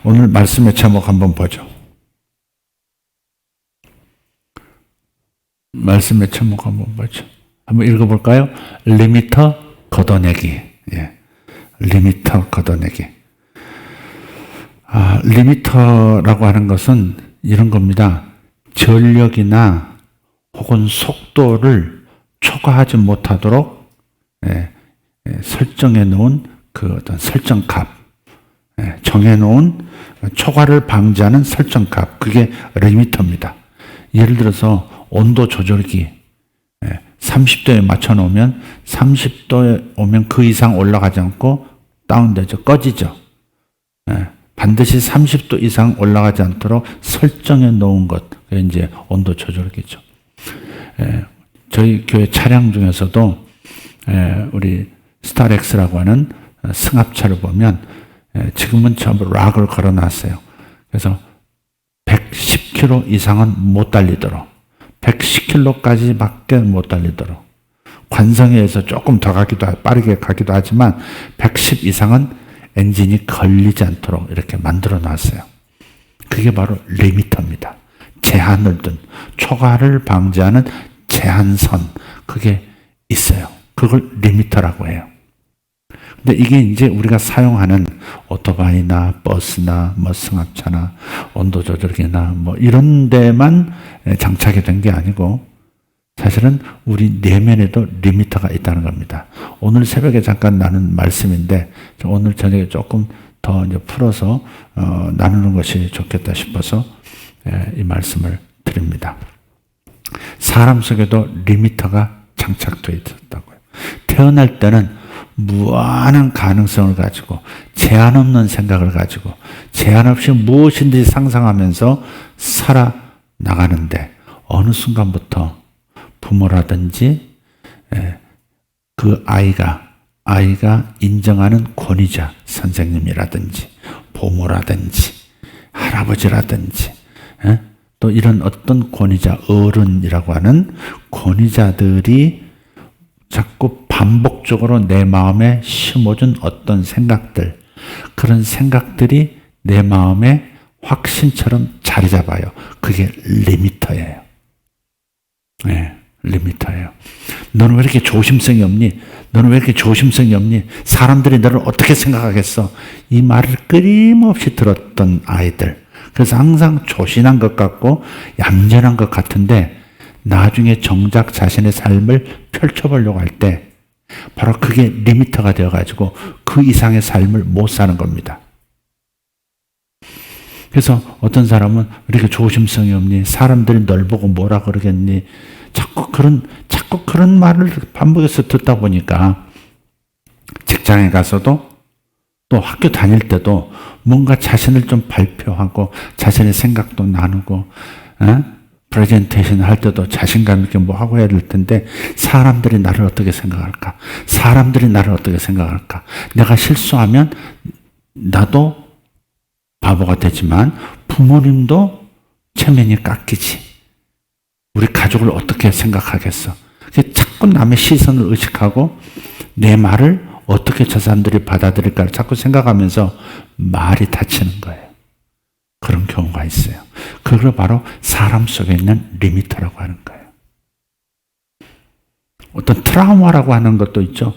오늘 말씀의 제목 한번 보죠. 말씀의 제목 한번 보죠. 한번 읽어볼까요? 리미터 걷어내기. 예. 리미터 걷어내기. 리미터라고 하는 것은 이런 겁니다. 전력이나 혹은 속도를 초과하지 못하도록 설정해 놓은 그 어떤 설정값, 정해 놓은 초과를 방지하는 설정값, 그게 리미터입니다. 예를 들어서 온도 조절기 30도에 맞춰 놓으면 30도에 오면 그 이상 올라가지 않고 다운되죠. 꺼지죠. 반드시 30도 이상 올라가지 않도록 설정해 놓은 것, 그게 이제 온도 조절기죠. 저희 교회 차량 중에서도 우리 스타렉스라고 하는 승합차를 보면 지금은 전부 락을 걸어놨어요. 그래서 110km 이상은 못 달리도록, 110km까지밖에 못 달리도록, 관성에 의해서 조금 더 빠르게 가기도 하지만 110 이상은 엔진이 걸리지 않도록 이렇게 만들어 놨어요. 그게 바로 리미터입니다. 제한을 둔, 초과를 방지하는 제한선, 그게 있어요. 그걸 리미터라고 해요. 근데 이게 이제 우리가 사용하는 오토바이나 버스나 뭐 승합차나 온도 조절기나 뭐 이런 데만 장착이 된 게 아니고 사실은 우리 내면에도 리미터가 있다는 겁니다. 오늘 새벽에 잠깐 나눈 말씀인데 오늘 저녁에 조금 더 이제 풀어서 나누는 것이 좋겠다 싶어서 이 말씀을 드립니다. 사람 속에도 리미터가 장착되어 있었다고요. 태어날 때는 무한한 가능성을 가지고 제한 없는 생각을 가지고 제한 없이 무엇인지 상상하면서 살아나가는데 어느 순간부터 부모라든지 그 아이가 인정하는 권위자 선생님이라든지 부모라든지 할아버지라든지 또 이런 어떤 권위자 어른이라고 하는 권위자들이 자꾸 반복적으로 내 마음에 심어준 어떤 생각들, 그런 생각들이 내 마음에 확신처럼 자리 잡아요. 그게 리미터예요. 리미터예요. 너는 왜 이렇게 조심성이 없니? 너는 왜 이렇게 조심성이 없니? 사람들이 너를 어떻게 생각하겠어? 이 말을 끊임없이 들었던 아이들. 그래서 항상 조신한 것 같고 얌전한 것 같은데 나중에 정작 자신의 삶을 펼쳐보려고 할 때 바로 그게 리미터가 되어가지고 그 이상의 삶을 못 사는 겁니다. 그래서 어떤 사람은 이렇게 조심성이 없니? 사람들이 널 보고 뭐라 그러겠니? 자꾸 그런 말을 반복해서 듣다 보니까 직장에 가서도 또 학교 다닐 때도 뭔가 자신을 좀 발표하고 자신의 생각도 나누고 프레젠테이션 할 때도 자신감 있게 뭐 하고 해야 될 텐데 사람들이 나를 어떻게 생각할까? 사람들이 나를 어떻게 생각할까? 내가 실수하면 나도 바보가 되지만 부모님도 체면이 깎이지. 우리 가족을 어떻게 생각하겠어? 자꾸 남의 시선을 의식하고 내 말을 어떻게 저 사람들이 받아들일까를 자꾸 생각하면서 말이 다치는 거예요. 그런 경우가 있어요. 그걸 바로 사람 속에 있는 리미터라고 하는 거예요. 어떤 트라우마라고 하는 것도 있죠.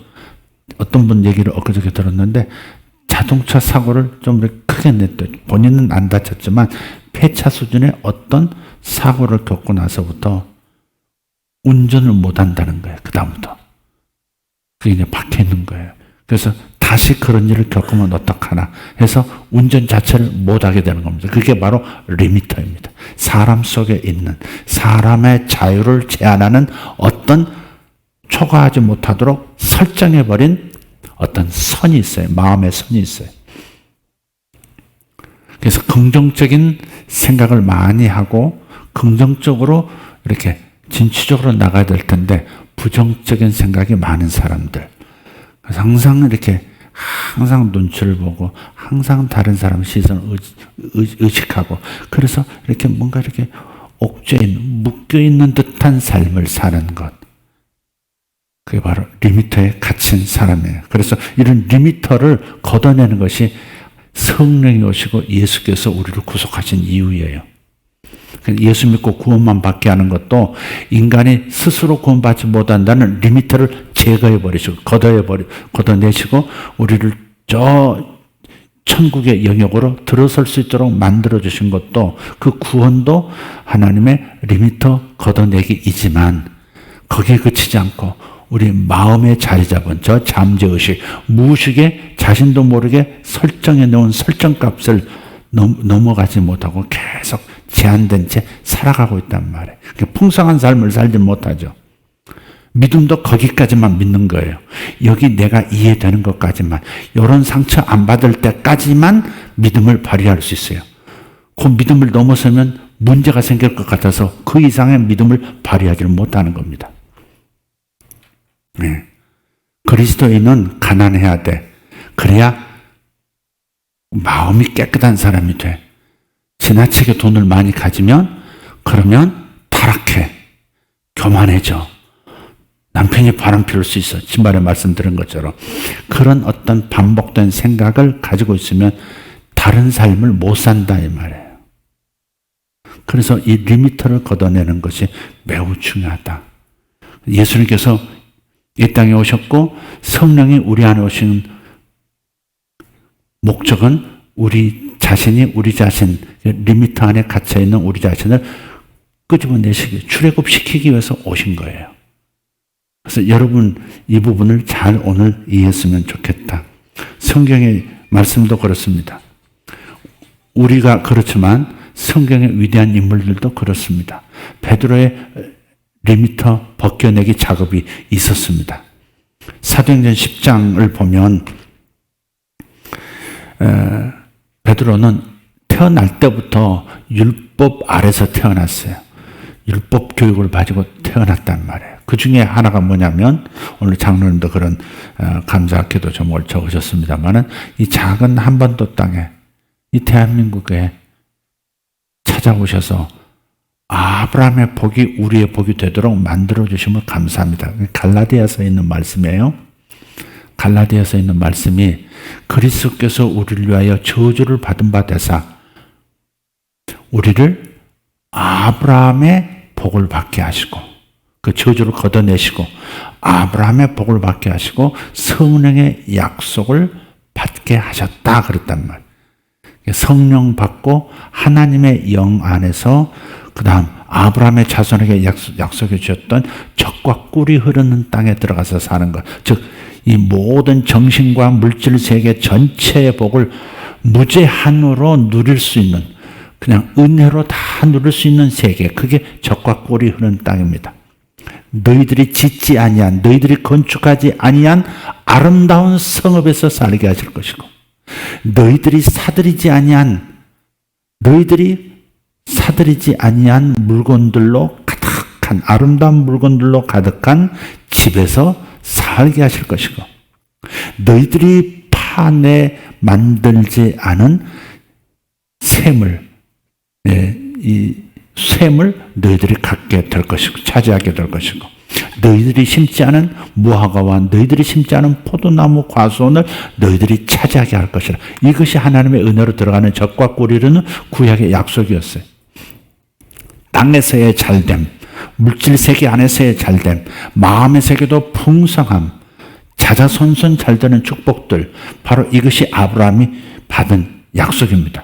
어떤 분 얘기를 엊그저께 들었는데 자동차 사고를 좀 크게 냈대요. 본인은 안 다쳤지만 폐차 수준의 어떤 사고를 겪고 나서부터 운전을 못 한다는 거예요. 그 다음부터. 그게 이제 박혀 있는 거예요. 그래서 다시 그런 일을 겪으면 어떡하나 해서 운전 자체를 못 하게 되는 겁니다. 그게 바로 리미터입니다. 사람 속에 있는 사람의 자유를 제한하는 어떤 초과하지 못하도록 설정해버린 어떤 선이 있어요. 마음의 선이 있어요. 그래서 긍정적인 생각을 많이 하고 긍정적으로 이렇게 진취적으로 나가야 될 텐데 부정적인 생각이 많은 사람들. 그래서 항상 눈치를 보고 항상 다른 사람 시선을 의식하고 그래서 이렇게 뭔가 이렇게 묶여있는 듯한 삶을 사는 것. 그게 바로 리미터에 갇힌 사람이에요. 그래서 이런 리미터를 걷어내는 것이 성령이 오시고 예수께서 우리를 구속하신 이유예요. 예수 믿고 구원만 받게 하는 것도 인간이 스스로 구원받지 못한다는 리미터를 제거해버리시고 걷어내시고 우리를 저 천국의 영역으로 들어설 수 있도록 만들어주신 것도 그 구원도 하나님의 리미터 걷어내기이지만 거기에 그치지 않고 우리 마음에 자리 잡은 저 잠재의식, 무의식에 자신도 모르게 설정해 놓은 설정값을 넘어가지 못하고 계속 제한된 채 살아가고 있단 말이에요. 풍성한 삶을 살지 못하죠. 믿음도 거기까지만 믿는 거예요. 여기 내가 이해되는 것까지만, 이런 상처 안 받을 때까지만 믿음을 발휘할 수 있어요. 그 믿음을 넘어서면 문제가 생길 것 같아서 그 이상의 믿음을 발휘하지를 못하는 겁니다. 네. 그리스도인은 가난해야 돼. 그래야 마음이 깨끗한 사람이 돼. 지나치게 돈을 많이 가지면 그러면 타락해. 교만해져. 남편이 바람 피울 수 있어. 지난번에 말씀드린 것처럼. 그런 어떤 반복된 생각을 가지고 있으면 다른 삶을 못 산다 이 말이에요. 그래서 이 리미터를 걷어내는 것이 매우 중요하다. 예수님께서 이 땅에 오셨고 성령이 우리 안에 오신 목적은 우리 자신이 우리 자신, 리미터 안에 갇혀있는 우리 자신을 끄집어내시기, 출애굽시키기 위해서 오신 거예요. 그래서 여러분 이 부분을 잘 오늘 이해했으면 좋겠다. 성경의 말씀도 그렇습니다. 우리가 그렇지만 성경의 위대한 인물들도 그렇습니다. 베드로의 리미터 벗겨내기 작업이 있었습니다. 사도행전 10장을 보면 베드로는 태어날 때부터 율법 아래서 태어났어요. 율법 교육을 가지고 태어났단 말이에요. 그 중에 하나가 뭐냐면 오늘 장로님도 그런 감사 기도 제목을 적으셨습니다만은 이 작은 한반도 땅에 이 대한민국에 찾아오셔서 아브라함의 복이 우리의 복이 되도록 만들어주심을 감사합니다. 갈라디아서에 있는 말씀이에요. 갈라디아서에 있는 말씀이 그리스도께서 우리를 위하여 저주를 받은 바 되사 우리를 아브라함의 복을 받게 하시고 그 저주를 걷어내시고 아브라함의 복을 받게 하시고 성령의 약속을 받게 하셨다 그랬단 말이에요. 성령 받고 하나님의 영 안에서 그 다음 아브라함의 자손에게 약속해 주셨던 젖과 꿀이 흐르는 땅에 들어가서 사는 것. 즉, 이 모든 정신과 물질 세계 전체의 복을 무제한으로 누릴 수 있는, 그냥 은혜로 다 누릴 수 있는 세계. 그게 젖과 꿀이 흐르는 땅입니다. 너희들이 짓지 아니한, 너희들이 건축하지 아니한 아름다운 성읍에서 살게 하실 것이고, 너희들이 사들이지 아니한 물건들로 가득한 아름다운 물건들로 가득한 집에서 살게 하실 것이고 너희들이 파내 만들지 않은 샘을 이 샘을 너희들이 갖게 될 것이고 차지하게 될 것이고 너희들이 심지 않은 무화과와 너희들이 심지 않은 포도나무 과수원을 너희들이 차지하게 할 것이라. 이것이 하나님의 은혜로 들어가는 젖과 꿀이라는 구약의 약속이었어요. 땅에서의 잘됨, 물질 세계 안에서의 잘됨, 마음의 세계도 풍성함, 자자손손 잘 되는 축복들, 바로 이것이 아브라함이 받은 약속입니다.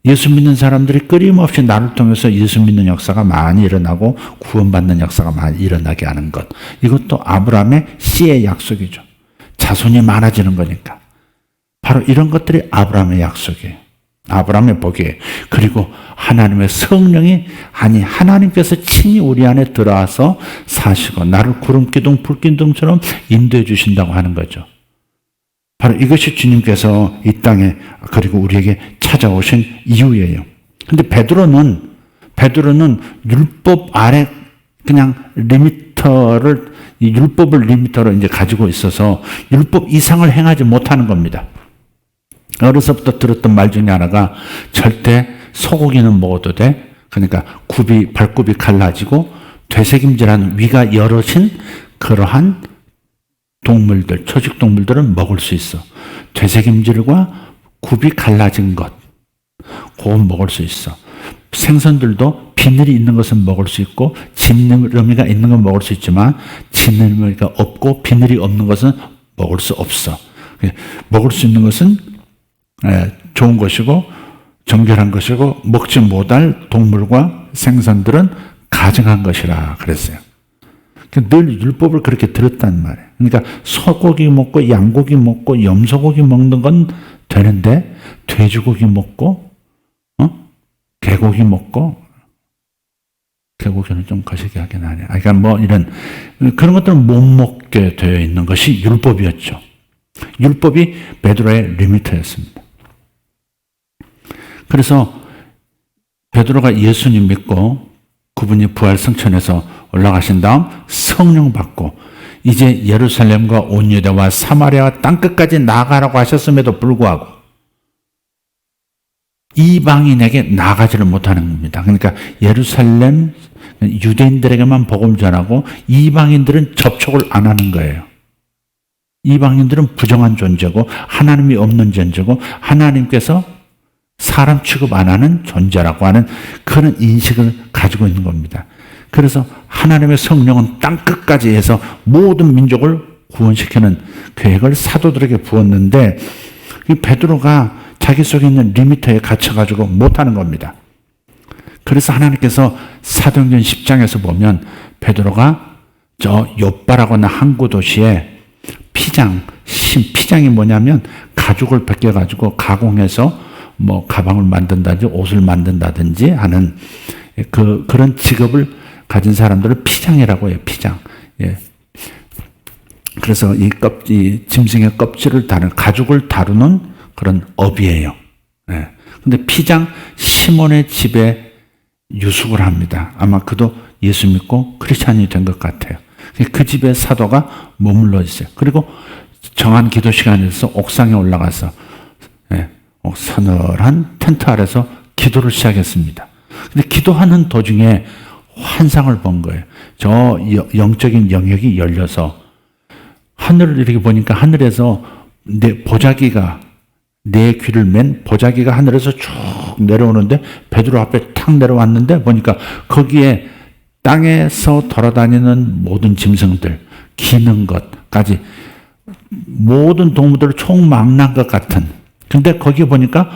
예수 믿는 사람들이 끊임없이 나를 통해서 예수 믿는 역사가 많이 일어나고 구원받는 역사가 많이 일어나게 하는 것. 이것도 아브라함의 씨의 약속이죠. 자손이 많아지는 거니까. 바로 이런 것들이 아브라함의 약속이에요. 아브라함의 복이에요. 그리고 하나님의 성령이 하나님께서 친히 우리 안에 들어와서 사시고 나를 구름기둥 불기둥처럼 인도해 주신다고 하는 거죠. 바로 이것이 주님께서 이 땅에 그리고 우리에게 찾아오신 이유예요. 근데 베드로는 율법 아래 그냥 율법을 리미터로 이제 가지고 있어서 율법 이상을 행하지 못하는 겁니다. 어려서부터 들었던 말 중에 하나가 절대 소고기는 먹어도 돼. 그러니까 발굽이 갈라지고 되새김질한 위가 여럿인 그러한 동물들, 초식 동물들은 먹을 수 있어. 되새김질과 굽이 갈라진 것, 그건 먹을 수 있어. 생선들도 비늘이 있는 것은 먹을 수 있고 지느러미가 있는 건 먹을 수 있지만 지느러미가 없고 비늘이 없는 것은 먹을 수 없어. 먹을 수 있는 것은 좋은 것이고 정결한 것이고 먹지 못할 동물과 생선들은 가증한 것이라 그랬어요. 늘 율법을 그렇게 들었단 말이에요. 그러니까 소고기 먹고 양고기 먹고 염소고기 먹는 건 되는데 돼지고기 먹고 개고기 먹고 개고기는 좀 거시기 하긴 하네. 그러니까 뭐 이런 그런 것들은 못 먹게 되어 있는 것이 율법이었죠. 율법이 베드로의 리미터였습니다. 그래서 베드로가 예수님 믿고 그분이 부활 승천해서 올라가신 다음 성령 받고 이제 예루살렘과 온 유대와 사마리아와 땅끝까지 나아가라고 하셨음에도 불구하고 이방인에게 나아가지를 못하는 겁니다. 그러니까 예루살렘 유대인들에게만 복음을 전하고 이방인들은 접촉을 안 하는 거예요. 이방인들은 부정한 존재고 하나님이 없는 존재고 하나님께서 사람 취급 안 하는 존재라고 하는 그런 인식을 가지고 있는 겁니다. 그래서 하나님의 성령은 땅끝까지 해서 모든 민족을 구원시키는 계획을 사도들에게 부었는데 이 베드로가 자기 속에 있는 리미터에 갇혀가지고 못하는 겁니다. 그래서 하나님께서 사도행전 10장에서 보면 베드로가 저 욥바라고 하는 항구 도시에 피장이 뭐냐면 가죽을 벗겨가지고 가공해서 뭐 가방을 만든다든지 옷을 만든다든지 하는 그런 직업을 가진 사람들을 피장이라고 해요. 피장. 예. 그래서 이 짐승의 껍질을 다루는 가죽을 다루는 그런 업이에요. 예. 근데 피장 시몬의 집에 유숙을 합니다. 아마 그도 예수 믿고 크리스찬이 된 것 같아요. 그 집에 사도가 머물러 있어요. 그리고 정한 기도 시간에서 옥상에 올라가서 서늘한 텐트 아래서 기도를 시작했습니다. 근데 기도하는 도중에 환상을 본 거예요. 저 영적인 영역이 열려서 하늘을 이렇게 보니까 하늘에서 내 귀를 맨 보자기가 하늘에서 쭉 내려오는데 베드로 앞에 탁 내려왔는데 보니까 거기에 땅에서 돌아다니는 모든 짐승들, 기는 것까지 모든 동물들을 총망라한 것 같은. 근데 거기 보니까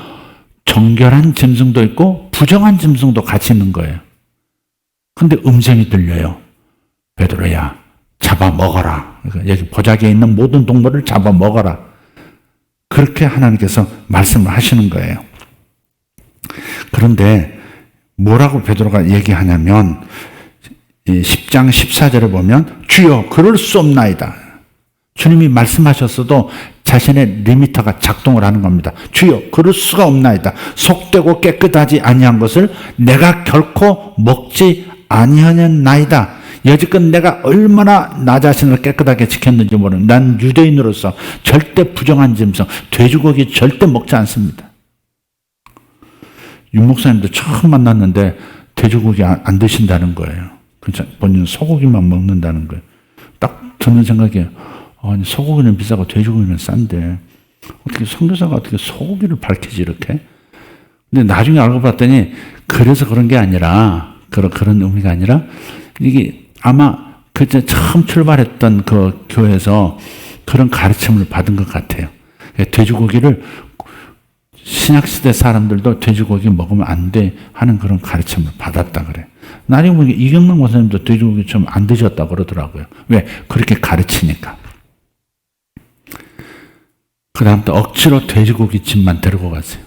정결한 짐승도 있고 부정한 짐승도 같이 있는 거예요. 근데 음성이 들려요. 베드로야, 잡아먹어라. 여기 보자기에 있는 모든 동물을 잡아먹어라. 그렇게 하나님께서 말씀을 하시는 거예요. 그런데 뭐라고 베드로가 얘기하냐면 10장 14절에 보면 주여 그럴 수 없나이다. 주님이 말씀하셨어도 자신의 리미터가 작동을 하는 겁니다. 주여 그럴 수가 없나이다. 속되고 깨끗하지 아니한 것을 내가 결코 먹지 아니하였나이다. 여지껏 내가 얼마나 나 자신을 깨끗하게 지켰는지 모르는 난 유대인으로서 절대 부정한 짐승, 돼지고기 절대 먹지 않습니다. 윤 목사님도 처음 만났는데 돼지고기 안 드신다는 거예요. 본인은 소고기만 먹는다는 거예요. 딱 드는 생각이에요. 아니 소고기는 비싸고 돼지고기는 싼데 어떻게 선교사가 어떻게 소고기를 밝히지 이렇게? 근데 나중에 알고 봤더니 그래서 그런 게 아니라 그런 의미가 아니라 이게 아마 그때 처음 출발했던 그 교회에서 그런 가르침을 받은 것 같아요. 돼지고기를 신약시대 사람들도 돼지고기 먹으면 안 돼 하는 그런 가르침을 받았다 그래. 나중에 보니까 이경락 목사님도 돼지고기 좀 안 드셨다고 그러더라고요. 왜? 그렇게 가르치니까. 그 다음부터 억지로 돼지고기 집만 데리고 갔어요.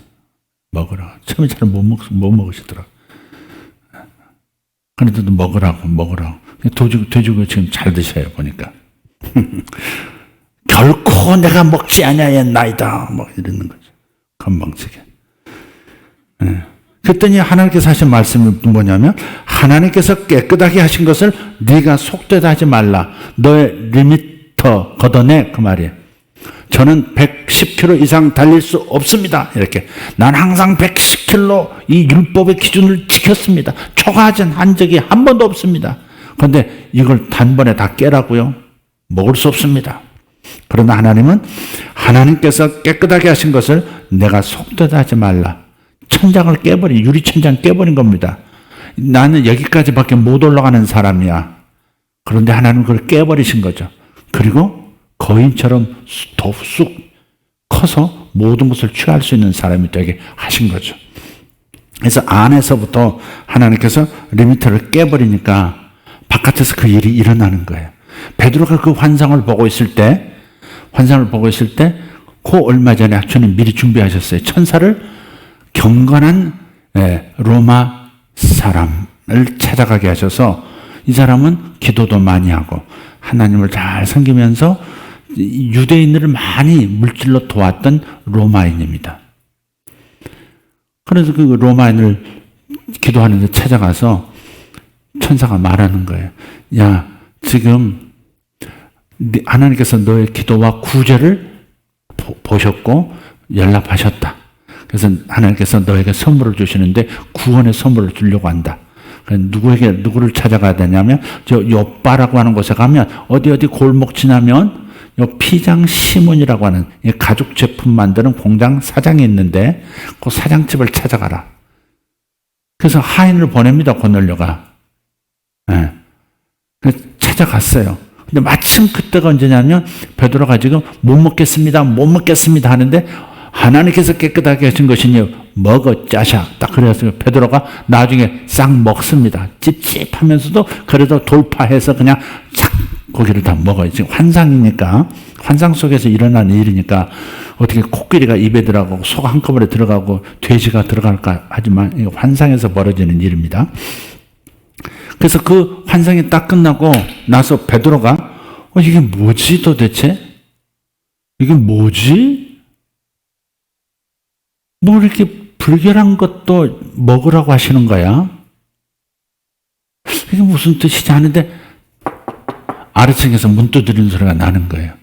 먹으라. 처음에 잘 못 먹으시더라고요. 그런데도 먹으라고. 돼지고기 지금 잘 드셔요, 보니까. 결코 내가 먹지 아니하였나이다. 뭐 이러는 거죠. 건방지게. 그랬더니 하나님께서 하신 말씀이 뭐냐면 하나님께서 깨끗하게 하신 것을 네가 속되다 하지 말라. 너의 리미터 걷어내 그 말이에요. 저는 110km 이상 달릴 수 없습니다. 이렇게. 난 항상 110km 이 율법의 기준을 지켰습니다. 초과한 적이 한 번도 없습니다. 그런데 이걸 단번에 다 깨라고요? 먹을 수 없습니다. 그러나 하나님께서 깨끗하게 하신 것을 내가 속되다 하지 말라. 천장을 깨버린, 유리천장 깨버린 겁니다. 나는 여기까지밖에 못 올라가는 사람이야. 그런데 하나님은 그걸 깨버리신 거죠. 그리고 거인처럼 쑥 커서 모든 것을 취할 수 있는 사람이 되게 하신 거죠. 그래서 안에서부터 하나님께서 리미터를 깨버리니까 바깥에서 그 일이 일어나는 거예요. 베드로가 그 환상을 보고 있을 때 그 얼마 전에 주님 미리 준비하셨어요. 천사를 경건한 로마 사람을 찾아가게 하셔서 이 사람은 기도도 많이 하고 하나님을 잘 섬기면서 유대인들을 많이 물질로 도왔던 로마인입니다. 그래서 그 로마인을 기도하는데 찾아가서 천사가 말하는 거예요. 야, 지금 하나님께서 너의 기도와 구제를 보셨고 연락하셨다. 그래서 하나님께서 너에게 선물을 주시는데 구원의 선물을 주려고 한다. 누구를 찾아가야 되냐면 저 요빠라고 하는 곳에 가면 어디 골목 지나면 요 피장 시몬이라고 하는 가죽 제품 만드는 공장 사장이 있는데 그 사장집을 찾아가라. 그래서 하인을 보냅니다. 고넬료가. 그래서 찾아갔어요. 근데 마침 그때가 언제냐면 베드로가 지금 못 먹겠습니다 하는데 하나님께서 깨끗하게 하신 것이니 먹어 짜샤. 딱 그래서 베드로가 나중에 싹 먹습니다. 찝찝하면서도 그래도 돌파해서 그냥 착 고기를 다 먹어요. 지금 환상이니까, 환상 속에서 일어나는 일이니까 어떻게 코끼리가 입에 들어가고 소 한꺼번에 들어가고 돼지가 들어갈까 하지만 이거 환상에서 벌어지는 일입니다. 그래서 그 환상이 딱 끝나고 나서 베드로가 이게 뭐지 도대체? 이게 뭐지? 뭐 이렇게 불결한 것도 먹으라고 하시는 거야? 이게 무슨 뜻이지 하는데 아래층에서 문 두드리는 소리가 나는 거예요.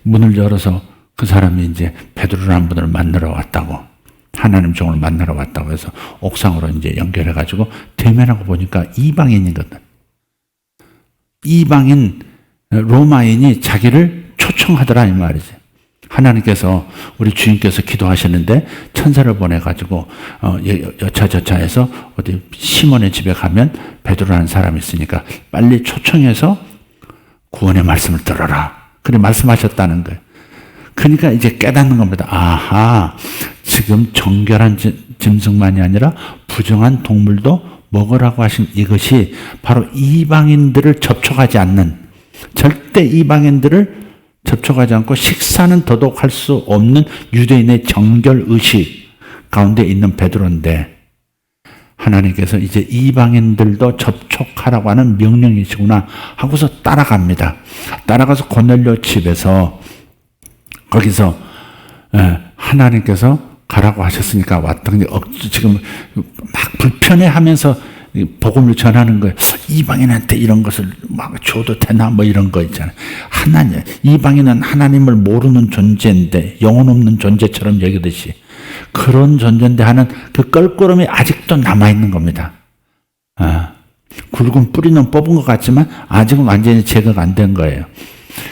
문을 열어서 그 사람이 이제 베드로라는 분을 만나러 왔다고, 하나님 종을 만나러 왔다고 해서 옥상으로 이제 연결해가지고 대면하고 보니까 이방인이거든. 이방인 로마인이 자기를 초청하더라 이 말이지. 하나님께서 우리 주님께서 기도하셨는데 천사를 보내가지고 여차저차해서 어디 시몬의 집에 가면 베드로라는 사람이 있으니까 빨리 초청해서 구원의 말씀을 들어라. 그래 말씀하셨다는 거예요. 그러니까 이제 깨닫는 겁니다. 아하, 지금 정결한 짐승만이 아니라 부정한 동물도 먹으라고 하신 이것이 바로 이방인들을 접촉하지 않는, 절대 이방인들을 접촉하지 않고 식사는 더더욱 할 수 없는 유대인의 정결의식 가운데 있는 베드로인데 하나님께서 이제 이방인들도 접촉하라고 하는 명령이시구나 하고서 따라갑니다. 따라가서 고넬료 집에서 거기서 하나님께서 가라고 하셨으니까 왔다. 근데 지금 막 불편해하면서 복음을 전하는 거예요. 이방인한테 이런 것을 막 줘도 되나 뭐 이런 거 있잖아요. 이방인은 하나님을 모르는 존재인데 영혼 없는 존재처럼 여기듯이 그런 존재인데 하는 그 껄끄러움이 아직도 남아있는 겁니다. 굵은 뿌리는 뽑은 것 같지만 아직은 완전히 제거가 안 된 거예요.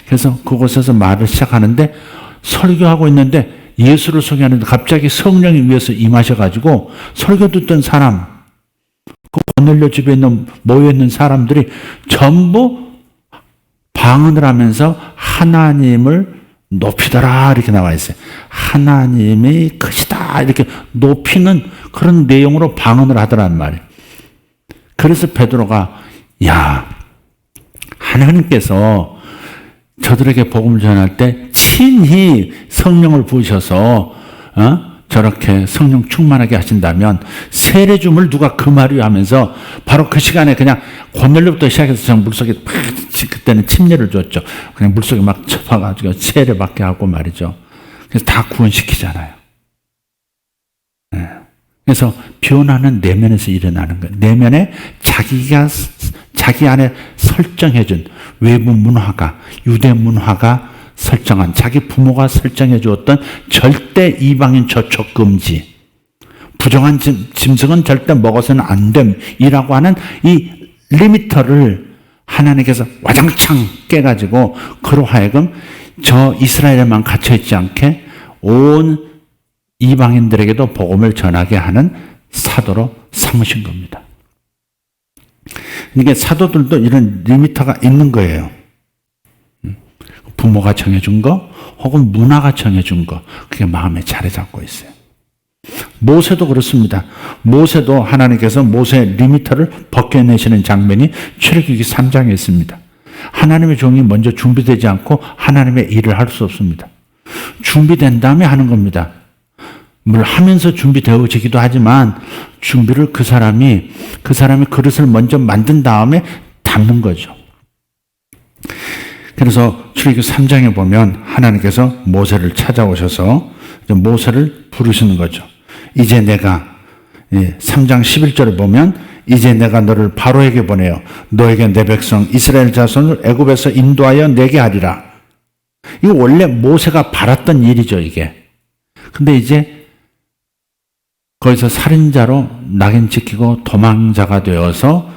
그래서 그곳에서 말을 시작하는데 설교하고 있는데 예수를 소개하는데 갑자기 성령이 위에서 임하셔가지고 설교 듣던 사람, 그 고넬료 집에 모여있는 사람들이 전부 방언을 하면서 하나님을 높이더라 이렇게 나와 있어요. 하나님이 크시다 이렇게 높이는 그런 내용으로 방언을 하더란 말이에요. 그래서 베드로가 야, 하나님께서 저들에게 복음을 전할 때 친히 성령을 부으셔서 저렇게 성령 충만하게 하신다면 세례줌을 누가 금하려 하면서 바로 그 시간에 그냥 고넬료부터 시작해서 저 물속에 팍, 그때는 침례를 줬죠. 그냥 물속에 막 쳐봐가지고 세례받게 하고 말이죠. 그래서 다 구원시키잖아요. 그래서 변화는 내면에서 일어나는 거예요. 내면에 자기 안에 설정해준 외부 문화가, 유대 문화가 설정한, 자기 부모가 설정해 주었던 절대 이방인 접촉 금지, 부정한 짐승은 절대 먹어서는 안 됨이라고 하는 이 리미터를 하나님께서 와장창 깨가지고 그로 하여금 저 이스라엘에만 갇혀있지 않게 온 이방인들에게도 복음을 전하게 하는 사도로 삼으신 겁니다. 이게 사도들도 이런 리미터가 있는 거예요. 부모가 정해준 거 혹은 문화가 정해준 거, 그게 마음에 자리 잡고 있어요. 모세도 그렇습니다. 모세도 하나님께서 모세의 리미터를 벗겨내시는 장면이 출애굽기 3장에 있습니다. 하나님의 종이 먼저 준비되지 않고 하나님의 일을 할 수 없습니다. 준비된 다음에 하는 겁니다. 물론 하면서 준비되어지기도 하지만 준비를 그 사람이 그릇을 먼저 만든 다음에 담는 거죠. 그래서 출애굽기 3장에 보면 하나님께서 모세를 찾아오셔서 모세를 부르시는 거죠. 이제 내가 3장 11절에 보면 이제 내가 너를 바로에게 보내어 너에게 내 백성 이스라엘 자손을 애굽에서 인도하여 내게 하리라. 이거 원래 모세가 바랐던 일이죠, 이게. 근데 이제 거기서 살인자로 낙인 찍히고 도망자가 되어서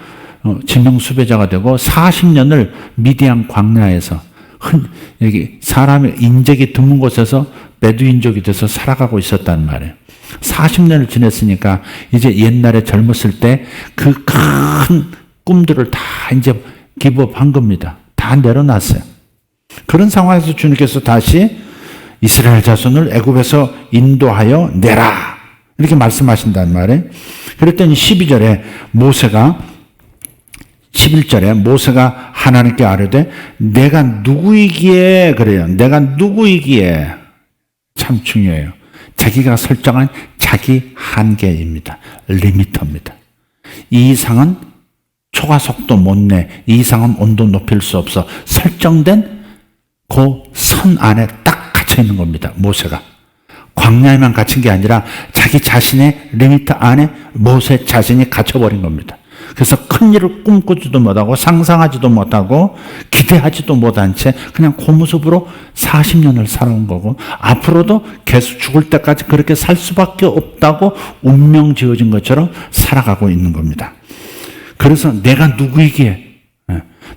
진명수배자가 되고 40년을 미디안 광야에서 여기 사람의 인적이 드문 곳에서 베두인족이 돼서 살아가고 있었단 말이에요. 40년을 지냈으니까 이제 옛날에 젊었을 때 그 큰 꿈들을 다 이제 기브업한 겁니다. 다 내려놨어요. 그런 상황에서 주님께서 다시 이스라엘 자손을 애굽에서 인도하여 내라 이렇게 말씀하신단 말이에요. 그랬더니 11절에 모세가 하나님께 아뢰되 내가 누구이기에 그래요. 내가 누구이기에 참 중요해요. 자기가 설정한 자기 한계입니다. 리미터입니다. 이 이상은 초과 속도 못 내. 이 이상은 온도 높일 수 없어. 설정된 그 선 안에 딱 갇혀 있는 겁니다. 모세가. 광야에만 갇힌 게 아니라 자기 자신의 리미터 안에 모세 자신이 갇혀버린 겁니다. 그래서 큰 일을 꿈꾸지도 못하고 상상하지도 못하고 기대하지도 못한 채 그냥 그 모습으로 40년을 살아온 거고 앞으로도 계속 죽을 때까지 그렇게 살 수밖에 없다고 운명 지어진 것처럼 살아가고 있는 겁니다. 그래서 내가 누구이기에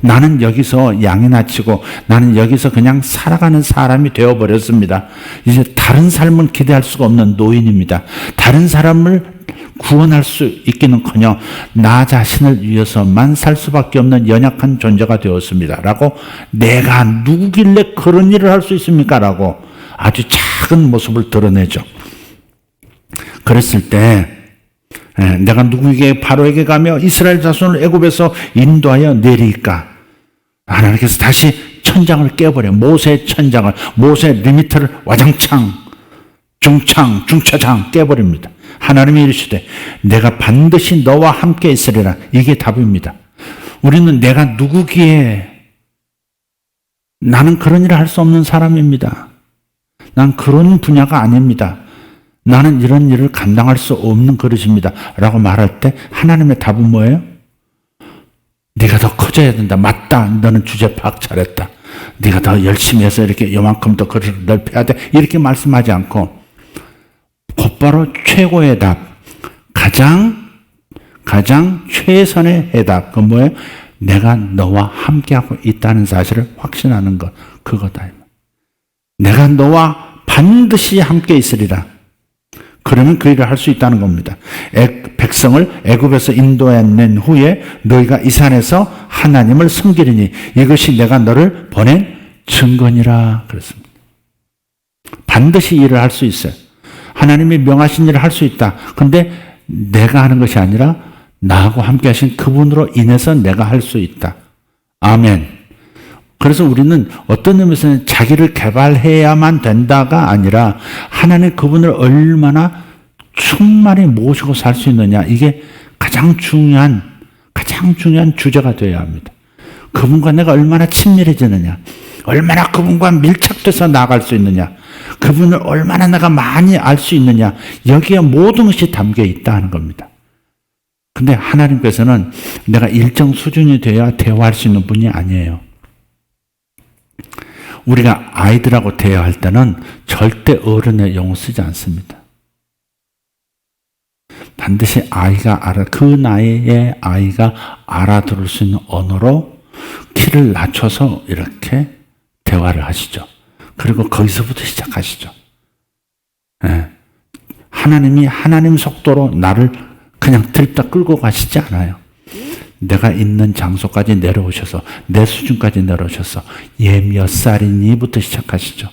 나는 여기서 양이나 치고 나는 여기서 그냥 살아가는 사람이 되어버렸습니다. 이제 다른 삶을 기대할 수가 없는 노인입니다. 다른 사람을 구원할 수 있기는커녕 나 자신을 위해서만 살 수밖에 없는 연약한 존재가 되었습니다. 라고 내가 누구길래 그런 일을 할 수 있습니까? 라고 아주 작은 모습을 드러내죠. 그랬을 때 내가 누구에게 바로에게 가며 이스라엘 자손을 애굽에서 인도하여 내리까 하나님께서 다시 천장을 깨버려. 모세의 천장을, 모세의 리미터를 와장창 중차장 깨버립니다. 하나님이 이르시되 내가 반드시 너와 함께 있으리라. 이게 답입니다. 우리는 내가 누구기에 나는 그런 일을 할 수 없는 사람입니다. 난 그런 분야가 아닙니다. 나는 이런 일을 감당할 수 없는 그릇입니다. 라고 말할 때 하나님의 답은 뭐예요? 네가 더 커져야 된다. 맞다. 너는 주제 파악 잘했다. 네가 더 열심히 해서 이렇게 요만큼 더 그릇을 넓혀야 돼. 이렇게 말씀하지 않고 곧바로 최고의 답, 가장 최선의 해답. 그건 뭐예요? 내가 너와 함께하고 있다는 사실을 확신하는 것. 그거다. 내가 너와 반드시 함께 있으리라. 그러면 그 일을 할 수 있다는 겁니다. 백성을 애굽에서 인도해낸 후에 너희가 이 산에서 하나님을 섬기리니 이것이 내가 너를 보낸 증거니라. 그랬습니다. 반드시 일을 할 수 있어요. 하나님이 명하신 일을 할 수 있다. 근데 내가 하는 것이 아니라 나하고 함께 하신 그분으로 인해서 내가 할 수 있다. 아멘. 그래서 우리는 어떤 의미에서는 자기를 개발해야만 된다가 아니라 하나님 그분을 얼마나 충만히 모시고 살 수 있느냐. 이게 가장 중요한 주제가 되어야 합니다. 그분과 내가 얼마나 친밀해지느냐. 얼마나 그분과 밀착돼서 나아갈 수 있느냐. 그분을 얼마나 내가 많이 알 수 있느냐. 여기에 모든 것이 담겨 있다 하는 겁니다. 근데 하나님께서는 내가 일정 수준이 돼야 대화할 수 있는 분이 아니에요. 우리가 아이들하고 대화할 때는 절대 어른의 용어 쓰지 않습니다. 반드시 아이가 그 나이에 아이가 알아들을 수 있는 언어로 키를 낮춰서 이렇게 대화를 하시죠. 그리고 거기서부터 시작하시죠. 예. 하나님이 하나님 속도로 나를 그냥 들다 끌고 가시지 않아요. 내가 있는 장소까지 내려오셔서 내 수준까지 내려오셔서 얘 몇 살이니부터 시작하시죠.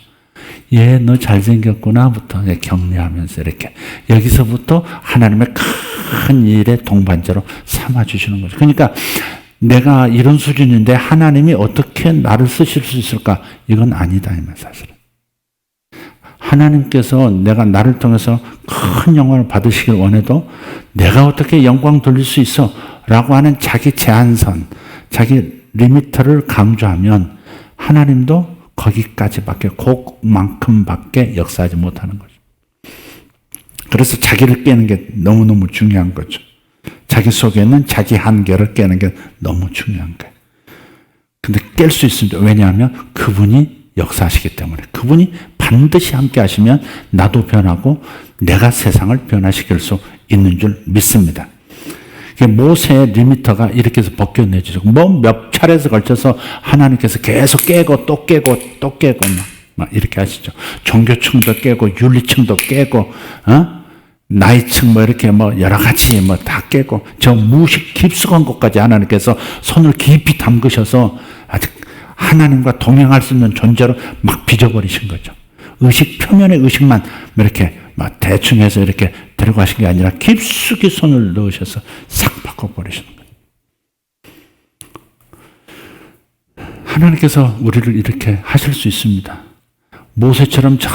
얘 너 잘생겼구나부터 격려하면서 이렇게 여기서부터 하나님의 큰 일의 동반자로 삼아주시는 거죠. 그러니까 내가 이런 수준인데 하나님이 어떻게 나를 쓰실 수 있을까? 이건 아니다 이 말 사실은. 하나님께서 내가 나를 통해서 큰 영광을 받으시길 원해도 내가 어떻게 영광 돌릴 수 있어? 라고 하는 자기 제한선, 자기 리미터를 강조하면 하나님도 거기까지밖에, 그만큼밖에 역사하지 못하는 거죠. 그래서 자기를 깨는 게 너무너무 중요한 거죠. 자기 속에 있는 자기 한계를 깨는 게 너무 중요한 거예요. 근데 깰 수 있습니다. 왜냐하면 그분이 역사하시기 때문에. 그분이 반드시 함께 하시면 나도 변하고 내가 세상을 변화시킬 수 있는 줄 믿습니다. 모세의 리미터가 이렇게 해서 벗겨내지죠. 몇 차례에서 걸쳐서 하나님께서 계속 깨고 또 깨고 또 깨고 막 이렇게 하시죠. 종교층도 깨고 윤리층도 깨고 나이층 이렇게 여러 가지 다 깨고 저 무식 깊숙한 곳까지 하나님께서 손을 깊이 담그셔서 아직 하나님과 동행할 수 있는 존재로 막 빚어버리신 거죠. 의식 표면의 의식만 이렇게 막 대충 해서 이렇게 들어가신 게 아니라 깊숙이 손을 넣으셔서 싹 바꿔버리시는 거예요. 하나님께서 우리를 이렇게 하실 수 있습니다. 모세처럼 저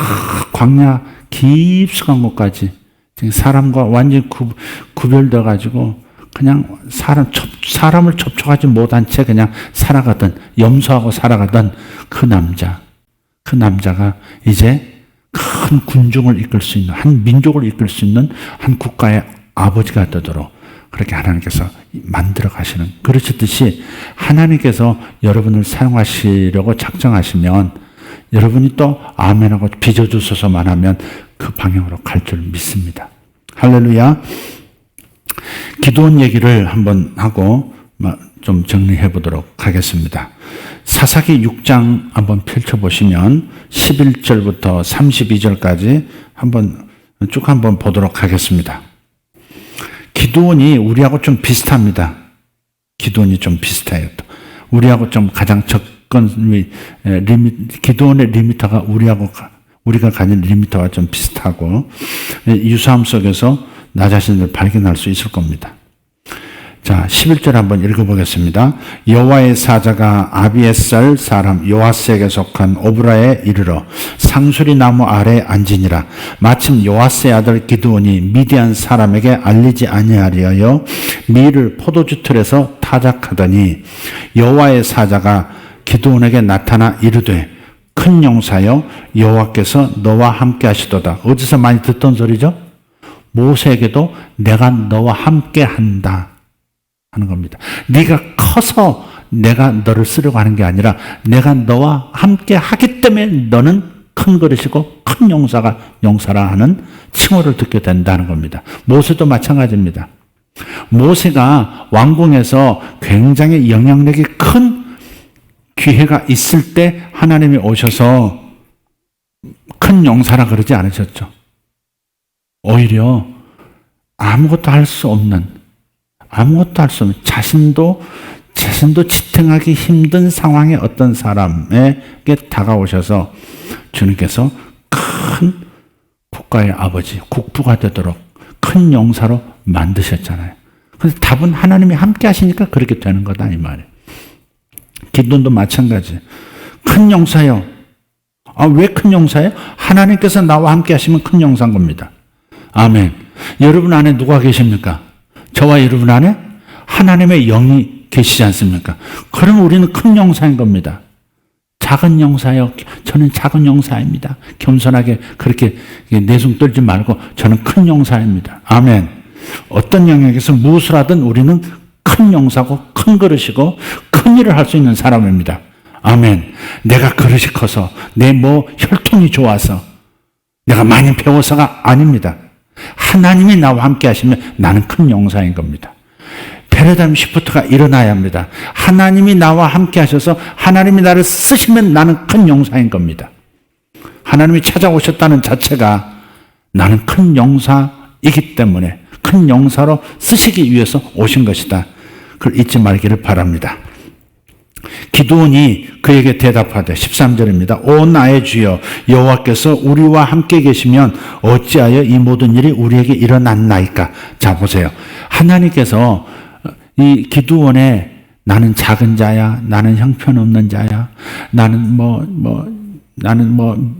광야 깊숙한 곳까지 사람과 완전히 구별되어 가지고 그냥 사람을 접촉하지 못한 채 그냥 살아가던, 염소하고 살아가던 그 남자가 이제 큰 군중을 이끌 수 있는, 한 민족을 이끌 수 있는 한 국가의 아버지가 되도록 그렇게 하나님께서 만들어 가시는, 그러셨듯이 하나님께서 여러분을 사용하시려고 작정하시면 여러분이 또 아멘하고 빚어주소서만 하면 그 방향으로 갈 줄 믿습니다. 할렐루야. 기도원 얘기를 한번 하고 좀 정리해 보도록 하겠습니다. 사사기 6장 한번 펼쳐보시면 11절부터 32절까지 쭉 한번 보도록 하겠습니다. 기도원이 우리하고 좀 비슷합니다. 기도원이 좀 비슷해요. 우리하고 좀 가장 기도원의 리미터가 우리가 가진 리미터와 좀 비슷하고 유사함 속에서 나 자신을 발견할 수 있을 겁니다. 자, 11절 한번 읽어보겠습니다. 여호와의 사자가 아비에살 사람 요아스에게 속한 오브라에 이르러 상수리 나무 아래에 앉으니라. 마침 요아스의 아들 기드온이 미디안 사람에게 알리지 아니하리하여 밀을 포도주 틀에서 타작하더니 여호와의 사자가 기드온에게 나타나 이르되 큰 용사여 여호와께서 너와 함께 하시도다. 어디서 많이 듣던 소리죠? 모세에게도 내가 너와 함께 한다 하는 겁니다. 네가 커서 내가 너를 쓰려고 하는 게 아니라 내가 너와 함께 하기 때문에 너는 큰 그릇이고 큰 용사라 하는 칭호를 듣게 된다는 겁니다. 모세도 마찬가지입니다. 모세가 왕궁에서 굉장히 영향력이 큰 기회가 있을 때 하나님이 오셔서 큰 용사라 그러지 않으셨죠. 오히려 아무것도 할 수 없는 자신도 지탱하기 힘든 상황의 어떤 사람에게 다가오셔서 주님께서 큰 국가의 아버지, 국부가 되도록 큰 용사로 만드셨잖아요. 그래서 답은 하나님이 함께 하시니까 그렇게 되는 거다 이 말이에요. 기도도 마찬가지. 큰 용사요. 왜 큰 용사예요? 하나님께서 나와 함께 하시면 큰 용사인 겁니다. 아멘. 여러분 안에 누가 계십니까? 저와 여러분 안에 하나님의 영이 계시지 않습니까? 그럼 우리는 큰 용사인 겁니다. 작은 용사요. 저는 작은 용사입니다. 겸손하게 그렇게 내숭 떨지 말고 저는 큰 용사입니다. 아멘. 어떤 영역에서 무엇을 하든 우리는 큰 용사고 큰 그릇이고 큰 일을 할 수 있는 사람입니다. 아멘. 내가 그릇이 커서 내 혈통이 좋아서 내가 많이 배워서가 아닙니다. 하나님이 나와 함께 하시면 나는 큰 용사인 겁니다. 패러다임 시프트가 일어나야 합니다. 하나님이 나와 함께 하셔서 하나님이 나를 쓰시면 나는 큰 용사인 겁니다. 하나님이 찾아오셨다는 자체가 나는 큰 용사이기 때문에 큰 용사로 쓰시기 위해서 오신 것이다. 그걸 잊지 말기를 바랍니다. 기드온이 그에게 대답하되 13절입니다. 오 나의 주여 여호와께서 우리와 함께 계시면 어찌하여 이 모든 일이 우리에게 일어났나이까. 자 보세요. 하나님께서 이 기드온의 나는 작은 자야, 나는 형편없는 자야, 나는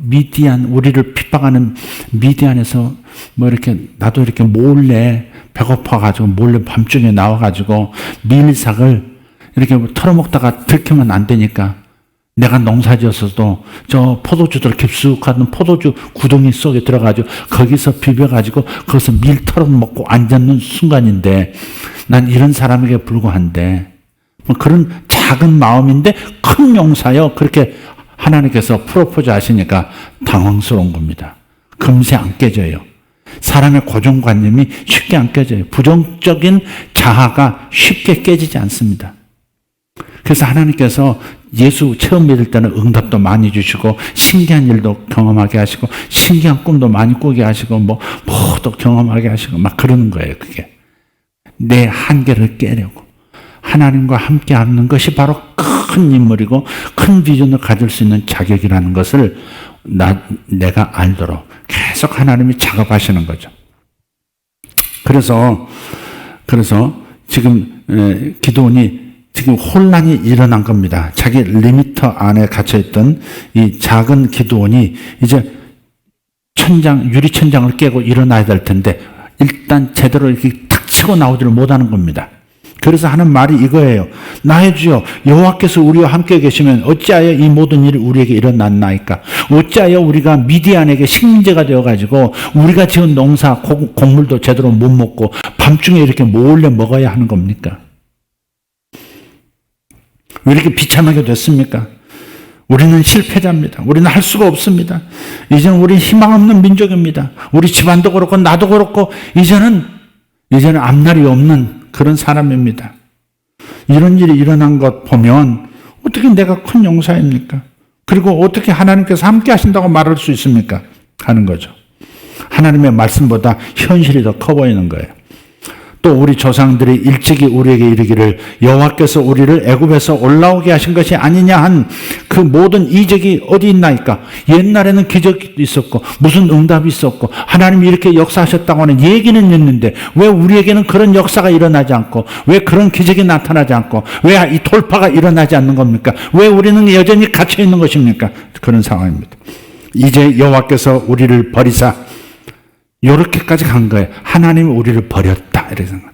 미디안, 우리를 핍박하는 미디안에서 이렇게 나도 이렇게 몰래 배고파가지고 몰래 밤중에 나와가지고 밀삭을 이렇게 털어먹다가 들키면 안 되니까 내가 농사 지었어도 저 포도주들 깊숙한 포도주 구덩이 속에 들어가지고 거기서 비벼가지고 거기서 밀 털어먹고 앉는 순간인데 난 이런 사람에게 불과한데 그런 작은 마음인데 큰 용사요. 그렇게 하나님께서 프로포즈 하시니까 당황스러운 겁니다. 금세 안 깨져요. 사람의 고정관념이 쉽게 안 깨져요. 부정적인 자아가 쉽게 깨지지 않습니다. 그래서 하나님께서 예수 처음 믿을 때는 응답도 많이 주시고 신기한 일도 경험하게 하시고 신기한 꿈도 많이 꾸게 하시고 뭐도 경험하게 하시고 막 그러는 거예요. 그게 내 한계를 깨려고 하나님과 함께 하는 것이 바로 큰 인물이고 큰 비전을 가질 수 있는 자격이라는 것을 내가 알도록 계속 하나님이 작업하시는 거죠. 그래서 지금 기드온이 지금 혼란이 일어난 겁니다. 자기 리미터 안에 갇혀있던 이 작은 기드온이 이제 유리천장을 깨고 일어나야 될 텐데 일단 제대로 이렇게 탁 치고 나오지를 못하는 겁니다. 그래서 하는 말이 이거예요. 나의 주여 여호와께서 우리와 함께 계시면 어찌하여 이 모든 일이 우리에게 일어났나이까. 어찌하여 우리가 미디안에게 식민지가 되어가지고 우리가 지은 농사 곡물도 제대로 못 먹고 밤중에 이렇게 몰래 먹어야 하는 겁니까? 왜 이렇게 비참하게 됐습니까? 우리는 실패자입니다. 우리는 할 수가 없습니다. 이제는 우리 희망 없는 민족입니다. 우리 집안도 그렇고 나도 그렇고 이제는 앞날이 없는 그런 사람입니다. 이런 일이 일어난 것 보면 어떻게 내가 큰 용사입니까? 그리고 어떻게 하나님께서 함께 하신다고 말할 수 있습니까? 하는 거죠. 하나님의 말씀보다 현실이 더 커 보이는 거예요. 또 우리 조상들이 일찍이 우리에게 이르기를 여호와께서 우리를 애굽에서 올라오게 하신 것이 아니냐 한 그 모든 이적이 어디 있나이까. 옛날에는 기적도 있었고 무슨 응답이 있었고 하나님이 이렇게 역사하셨다고 하는 얘기는 있는데 왜 우리에게는 그런 역사가 일어나지 않고 왜 그런 기적이 나타나지 않고 왜 이 돌파가 일어나지 않는 겁니까? 왜 우리는 여전히 갇혀 있는 것입니까? 그런 상황입니다. 이제 여호와께서 우리를 버리사 이렇게까지 간 거예요. 하나님이 우리를 버렸다. 이렇게 생각.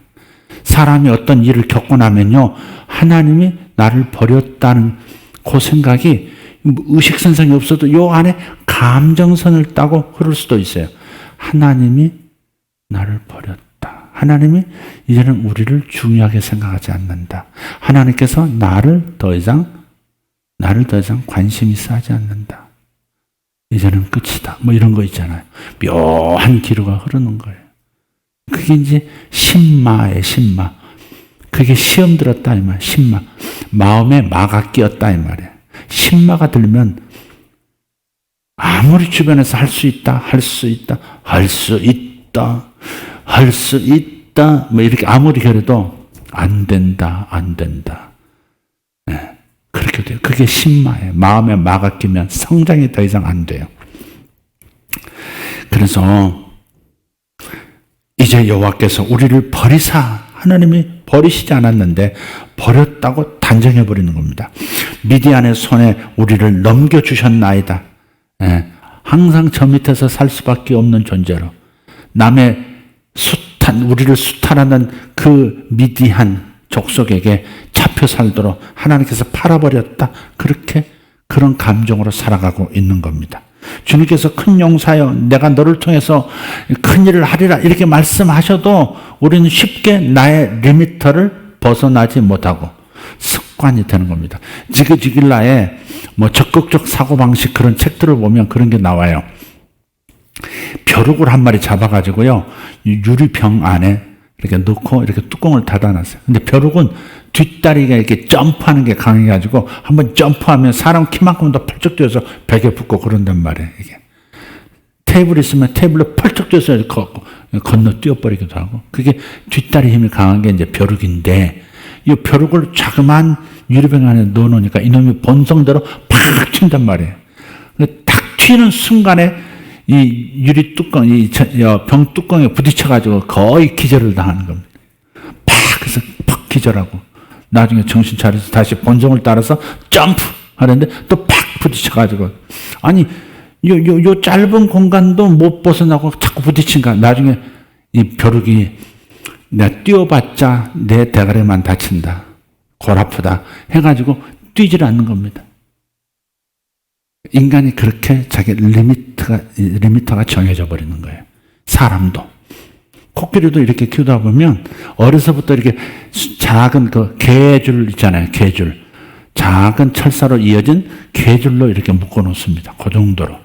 사람이 어떤 일을 겪고 나면요, 하나님이 나를 버렸다는 그 생각이 의식선상이 없어도 요 안에 감정선을 따고 흐를 수도 있어요. 하나님이 나를 버렸다. 하나님이 이제는 우리를 중요하게 생각하지 않는다. 하나님께서 나를 더 이상 관심 있어 하지 않는다. 이제는 끝이다. 이런 거 있잖아요. 묘한 기류가 흐르는 거예요. 그게 이제 신마예요, 신마. 그게 시험 들었다, 이 말. 신마. 마음에 마가 끼었다, 이 말이에요. 신마가 들면 아무리 주변에서 할 수 있다, 이렇게 아무리 그래도 안 된다. 네. 그렇게 돼요. 그게 신마예요. 마음에 마가 끼면 성장이 더 이상 안 돼요. 그래서 이제 여호와께서 우리를 버리사, 하나님이 버리시지 않았는데 버렸다고 단정해 버리는 겁니다. 미디안의 손에 우리를 넘겨주셨나이다. 항상 저 밑에서 살 수밖에 없는 존재로 남의 우리를 수탈하는 그 미디안 족속에게 잡혀 살도록 하나님께서 팔아버렸다. 그런 감정으로 살아가고 있는 겁니다. 주님께서 큰 용사여 내가 너를 통해서 큰 일을 하리라 이렇게 말씀하셔도 우리는 쉽게 나의 리미터를 벗어나지 못하고 습관이 되는 겁니다. 지그지길라의 적극적 사고방식 그런 책들을 보면 그런 게 나와요. 벼룩을 한 마리 잡아가지고요, 유리병 안에 이렇게 넣고 이렇게 뚜껑을 닫아놨어요. 근데 벼룩은 뒷다리가 이렇게 점프하는 게 강해가지고 한번 점프하면 사람 키만큼 더 펄쩍 뛰어서 벽에 붙고 그런단 말이에요. 이게 테이블 있으면 테이블로 펄쩍 뛰어서 건너 뛰어버리기도 하고, 그게 뒷다리 힘이 강한 게 이제 벼룩인데, 이 벼룩을 자그마한 유리병 안에 넣어놓으니까 이놈이 본성대로 팍 튄단 말이에요. 탁 튀는 순간에 이 유리 뚜껑, 이 병 뚜껑에 부딪혀가지고 거의 기절을 당하는 겁니다. 팍! 그래서 팍 기절하고, 나중에 정신 차려서 다시 본성을 따라서 점프! 하는데 또 팍! 부딪혀가지고, 아니, 요 짧은 공간도 못 벗어나고 자꾸 부딪힌가. 나중에 이 벼룩이 내가 뛰어봤자 내 대가리만 다친다. 골 아프다. 해가지고 뛰질 않는 겁니다. 인간이 그렇게 자기 리미터가 정해져 버리는 거예요. 사람도. 코끼리도 이렇게 키우다 보면 어려서부터 이렇게 작은 그 개줄 있잖아요. 개줄. 작은 철사로 이어진 개줄로 이렇게 묶어 놓습니다. 그 정도로.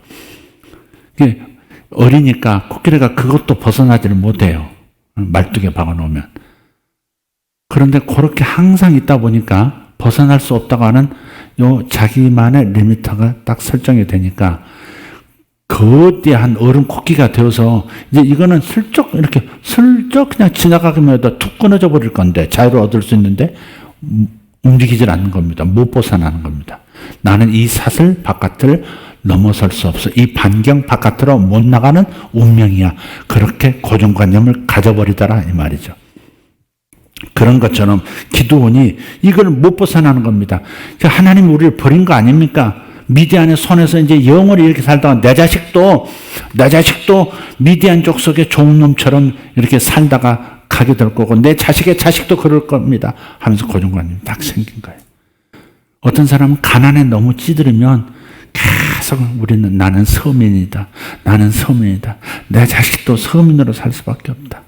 어리니까 코끼리가 그것도 벗어나지를 못해요. 말뚝에 박아 놓으면. 그런데 그렇게 항상 있다 보니까 벗어날 수 없다고 하는 요 자기만의 리미터가 딱 설정이 되니까 거대한 한 어른 코끼리가 되어서 이제 이거는 슬쩍 그냥 지나가기만 해도 툭 끊어져 버릴 건데 자유를 얻을 수 있는데 움직이질 않는 겁니다. 못 벗어나는 겁니다. 나는 이 사슬 바깥을 넘어설 수 없어. 이 반경 바깥으로 못 나가는 운명이야. 그렇게 고정관념을 가져버리더라 이 말이죠. 그런 것처럼 기드온이 이걸 못 벗어나는 겁니다. 하나님이 우리를 버린 거 아닙니까? 미디안의 손에서 이제 영원히 이렇게 살다가 내 자식도 미디안 족속의 좋은 놈처럼 이렇게 살다가 가게 될 거고 내 자식의 자식도 그럴 겁니다. 하면서 고정관념이 딱 생긴 거예요. 어떤 사람은 가난에 너무 찌들으면 계속 우리는 나는 서민이다. 내 자식도 서민으로 살 수밖에 없다.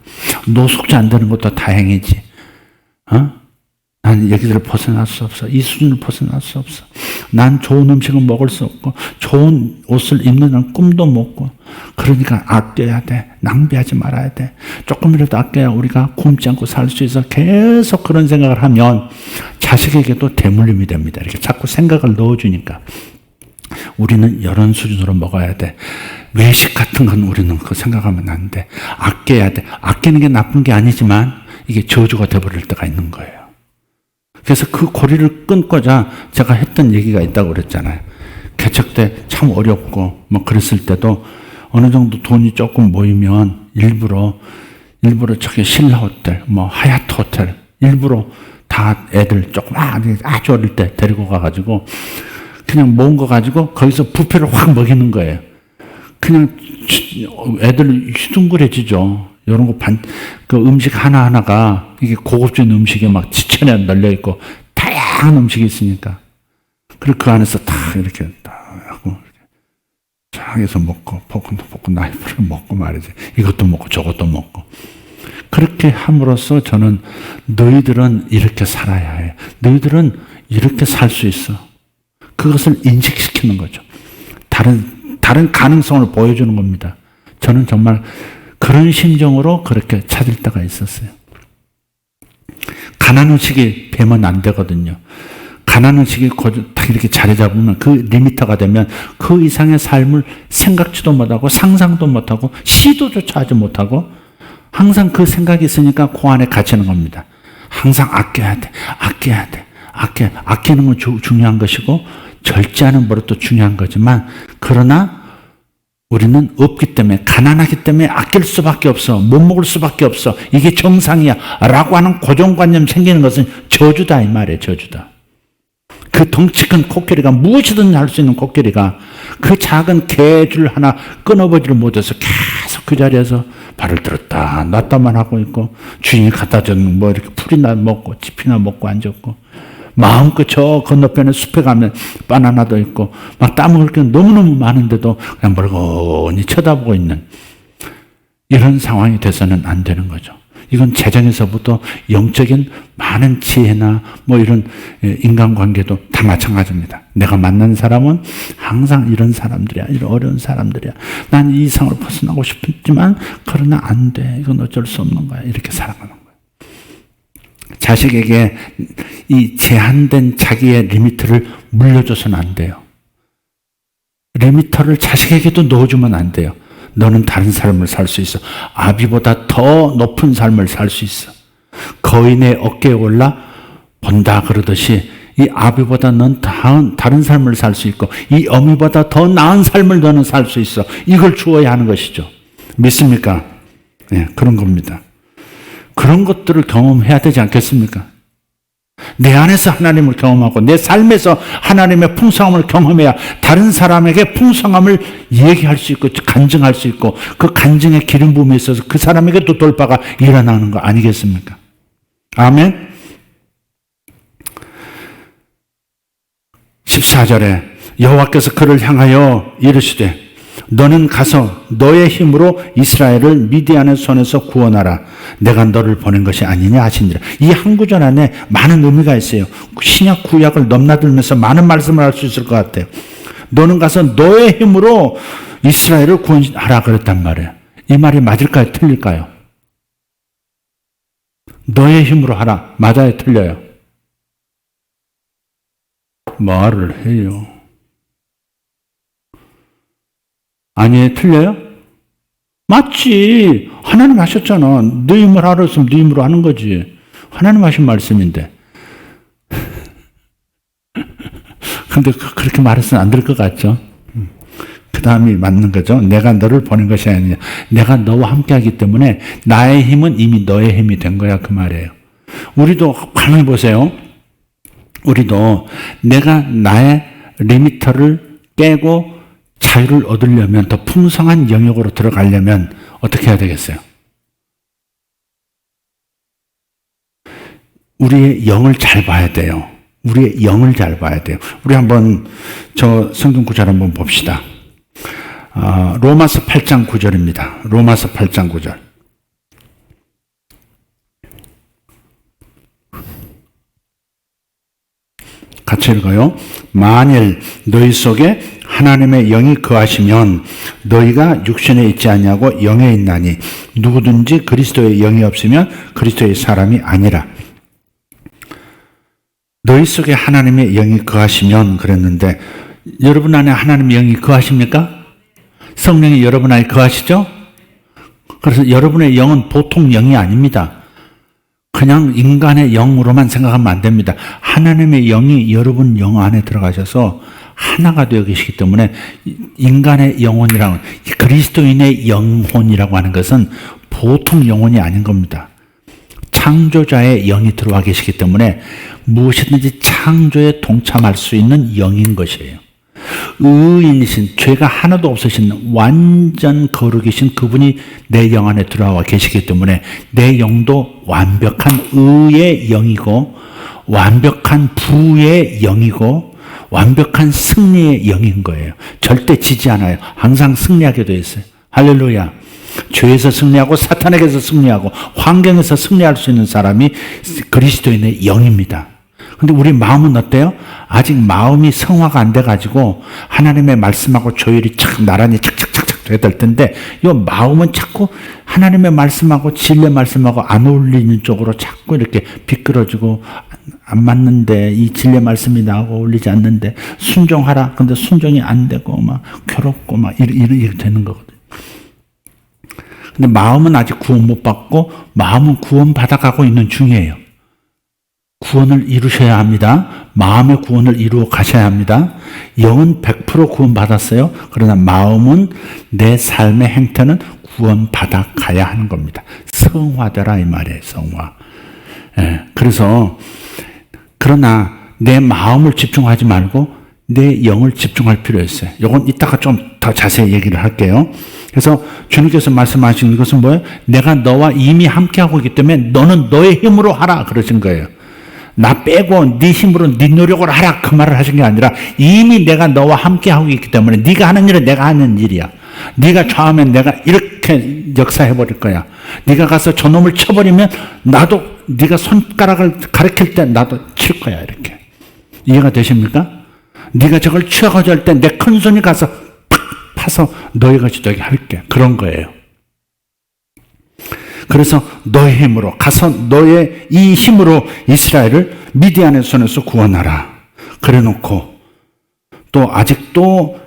노숙자 안 되는 것도 다행이지. 난 여기를 벗어날 수 없어. 이 수준을 벗어날 수 없어. 난 좋은 음식을 먹을 수 없고 좋은 옷을 입는 꿈도 못 꿔. 그러니까 아껴야 돼. 낭비하지 말아야 돼. 조금이라도 아껴야 우리가 굶지 않고 살 수 있어. 계속 그런 생각을 하면 자식에게도 대물림이 됩니다. 이렇게 자꾸 생각을 넣어주니까. 우리는 이런 수준으로 먹어야 돼. 외식 같은 건 우리는 그거 생각하면 안 돼. 아껴야 돼. 아끼는 게 나쁜 게 아니지만 이게 저주가 돼버릴 때가 있는 거예요. 그래서 그 고리를 끊고자 제가 했던 얘기가 있다고 그랬잖아요. 개척 때 참 어렵고 뭐 그랬을 때도 어느 정도 돈이 조금 모이면 일부러 저기 신라 호텔, 뭐 하얏트 호텔 일부러 다 애들 조금 아주 어릴 때 데리고 가가지고 그냥 모은 거 가지고 거기서 뷔페를 확 먹이는 거예요. 그냥 애들 휘둥그레지죠. 이런 거 그 음식 하나하나가 이게 고급진 음식에 막 지천에 널려 있고 다양한 음식이 있으니까. 그리고 그 안에서 다 이렇게 딱 하고 쫙 해서 먹고 포크도 먹고 나이프를 먹고 말이지. 이것도 먹고 저것도 먹고. 그렇게 함으로써 저는 너희들은 이렇게 살아야 해. 너희들은 이렇게 살 수 있어. 그것을 인식시키는 거죠. 다른 가능성을 보여주는 겁니다. 저는 정말 그런 심정으로 그렇게 찾을 때가 있었어요. 가난의식이 되면 안 되거든요. 가난의식이 딱 이렇게 자리 잡으면 그 리미터가 되면 그 이상의 삶을 생각지도 못하고 상상도 못하고 시도조차 하지 못하고 항상 그 생각이 있으니까 그 안에 갇히는 겁니다. 항상 아껴야 돼. 아끼는 건 중요한 것이고 절제하는 버릇도 중요한 거지만 그러나 우리는 없기 때문에 가난하기 때문에 아낄 수밖에 없어. 못 먹을 수밖에 없어. 이게 정상이야 라고 하는 고정관념 생기는 것은 저주다 이 말이에요. 저주다. 그 덩치 큰 코끼리가 무엇이든 할 수 있는 코끼리가 그 작은 개줄 하나 끊어보지를 못해서 계속 그 자리에서 발을 들었다 놨다만 하고 있고 주인이 갖다 준 뭐 이렇게 풀이나 먹고 짚이나 먹고 앉았고 마음껏 저 건너편에 숲에 가면 바나나도 있고 막 따먹을 게 너무너무 많은데도 그냥 멀거니 쳐다보고 있는 이런 상황이 돼서는 안 되는 거죠. 이건 재정에서부터 영적인 많은 지혜나 뭐 이런 인간관계도 다 마찬가지입니다. 내가 만난 사람은 항상 이런 사람들이야. 이런 어려운 사람들이야. 난 이 이상을 벗어나고 싶지만 그러나 안 돼. 이건 어쩔 수 없는 거야. 이렇게 살아가는 거야. 자식에게 이 제한된 자기의 리미트를 물려줘서는 안 돼요. 리미터를 자식에게도 넣어주면 안 돼요. 너는 다른 삶을 살 수 있어. 아비보다 더 높은 삶을 살 수 있어. 거인의 어깨에 올라 본다 그러듯이 이 아비보다 넌 다른 삶을 살 수 있고 이 어미보다 더 나은 삶을 너는 살 수 있어. 이걸 주어야 하는 것이죠. 믿습니까? 네, 그런 겁니다. 그런 것들을 경험해야 되지 않겠습니까? 내 안에서 하나님을 경험하고 내 삶에서 하나님의 풍성함을 경험해야 다른 사람에게 풍성함을 얘기할 수 있고 간증할 수 있고 그 간증의 기름 부음에 있어서 그 사람에게 또 돌파가 일어나는 거 아니겠습니까? 아멘. 14절에 여호와께서 그를 향하여 이르시되 너는 가서 너의 힘으로 이스라엘을 미디안의 손에서 구원하라. 내가 너를 보낸 것이 아니냐 하시니라. 이 한 구절 안에 많은 의미가 있어요. 신약 구약을 넘나들면서 많은 말씀을 할 수 있을 것 같아요. 너는 가서 너의 힘으로 이스라엘을 구원하라 그랬단 말이에요. 이 말이 맞을까요? 틀릴까요? 너의 힘으로 하라. 맞아요? 틀려요? 말을 해요. 아니에요? 틀려요? 맞지. 하나님 하셨잖아. 네 힘을 하라 했으면 네 힘으로 하는 거지. 하나님 하신 말씀인데. 근데 그렇게 말해서는 안 될 것 같죠? 그 다음이 맞는 거죠. 내가 너를 보낸 것이 아니냐. 내가 너와 함께 하기 때문에 나의 힘은 이미 너의 힘이 된 거야. 그 말이에요. 우리도 가만히 보세요. 우리도 내가 나의 리미터를 깨고 자유를 얻으려면 더 풍성한 영역으로 들어가려면 어떻게 해야 되겠어요? 우리의 영을 잘 봐야 돼요. 우리의 영을 잘 봐야 돼요. 우리 한번 저 성경 구절 한번 봅시다. 로마서 8장 9절입니다. 로마서 8장 9절. 같이 읽어요. 만일 너희 속에 하나님의 영이 거하시면 너희가 육신에 있지 아니하고 영에 있나니 누구든지 그리스도의 영이 없으면 그리스도의 사람이 아니라. 너희 속에 하나님의 영이 거하시면 그랬는데 여러분 안에 하나님의 영이 거하십니까? 성령이 여러분 안에 거하시죠? 그래서 여러분의 영은 보통 영이 아닙니다. 그냥 인간의 영으로만 생각하면 안 됩니다. 하나님의 영이 여러분 영 안에 들어가셔서 하나가 되어 계시기 때문에 인간의 영혼이라고, 그리스도인의 영혼이라고 하는 것은 보통 영혼이 아닌 겁니다. 창조자의 영이 들어와 계시기 때문에 무엇이든지 창조에 동참할 수 있는 영인 것이에요. 의인이신, 죄가 하나도 없으신 완전 거룩이신 그분이 내 영 안에 들어와 계시기 때문에 내 영도 완벽한 의의 영이고 완벽한 부의 영이고 완벽한 승리의 영인 거예요. 절대 지지 않아요. 항상 승리하게 되어 있어요. 할렐루야. 죄에서 승리하고 사탄에게서 승리하고 환경에서 승리할 수 있는 사람이 그리스도인의 영입니다. 근데 우리 마음은 어때요? 아직 마음이 성화가 안 돼가지고 하나님의 말씀하고 조율이 나란히 착착착착 돼야 될 텐데 이 마음은 자꾸 하나님의 말씀하고 진리의 말씀하고 안 어울리는 쪽으로 자꾸 이렇게 비끄러지고 안 맞는데 이 진리의 말씀이 나하고 어울리지 않는데 순종하라. 근데 순종이 안 되고 막 괴롭고 막 이렇게 되는 거거든요. 근데 마음은 아직 구원 못 받고 마음은 구원 받아가고 있는 중이에요. 구원을 이루셔야 합니다. 마음의 구원을 이루어 가셔야 합니다. 영은 100% 구원 받았어요. 그러나 마음은 내 삶의 행태는 구원 받아 가야 하는 겁니다. 성화되라 이 말이에요. 성화. 예, 그래서 그러나 내 마음을 집중하지 말고 내 영을 집중할 필요가 있어요. 이건 이따가 좀 더 자세히 얘기를 할게요. 그래서 주님께서 말씀하신 것은 뭐예요? 내가 너와 이미 함께하고 있기 때문에 너는 너의 힘으로 하라 그러신 거예요. 나 빼고 네 힘으로 네 노력으로 하라 그 말을 하신 게 아니라 이미 내가 너와 함께하고 있기 때문에 네가 하는 일은 내가 하는 일이야. 네가 좌우면 내가 이렇게 그렇게 역사해버릴 거야. 네가 가서 저놈을 쳐버리면 나도 네가 손가락을 가리킬 때 나도 칠 거야. 이렇게. 이해가 되십니까? 네가 저걸 치워가지고 할 때 내 큰손이 가서 팍 파서 너희 것이 되게 할게. 그런 거예요. 그래서 너의 힘으로 가서 너의 이 힘으로 이스라엘을 미디안의 손에서 구원하라. 그래 놓고 또 아직도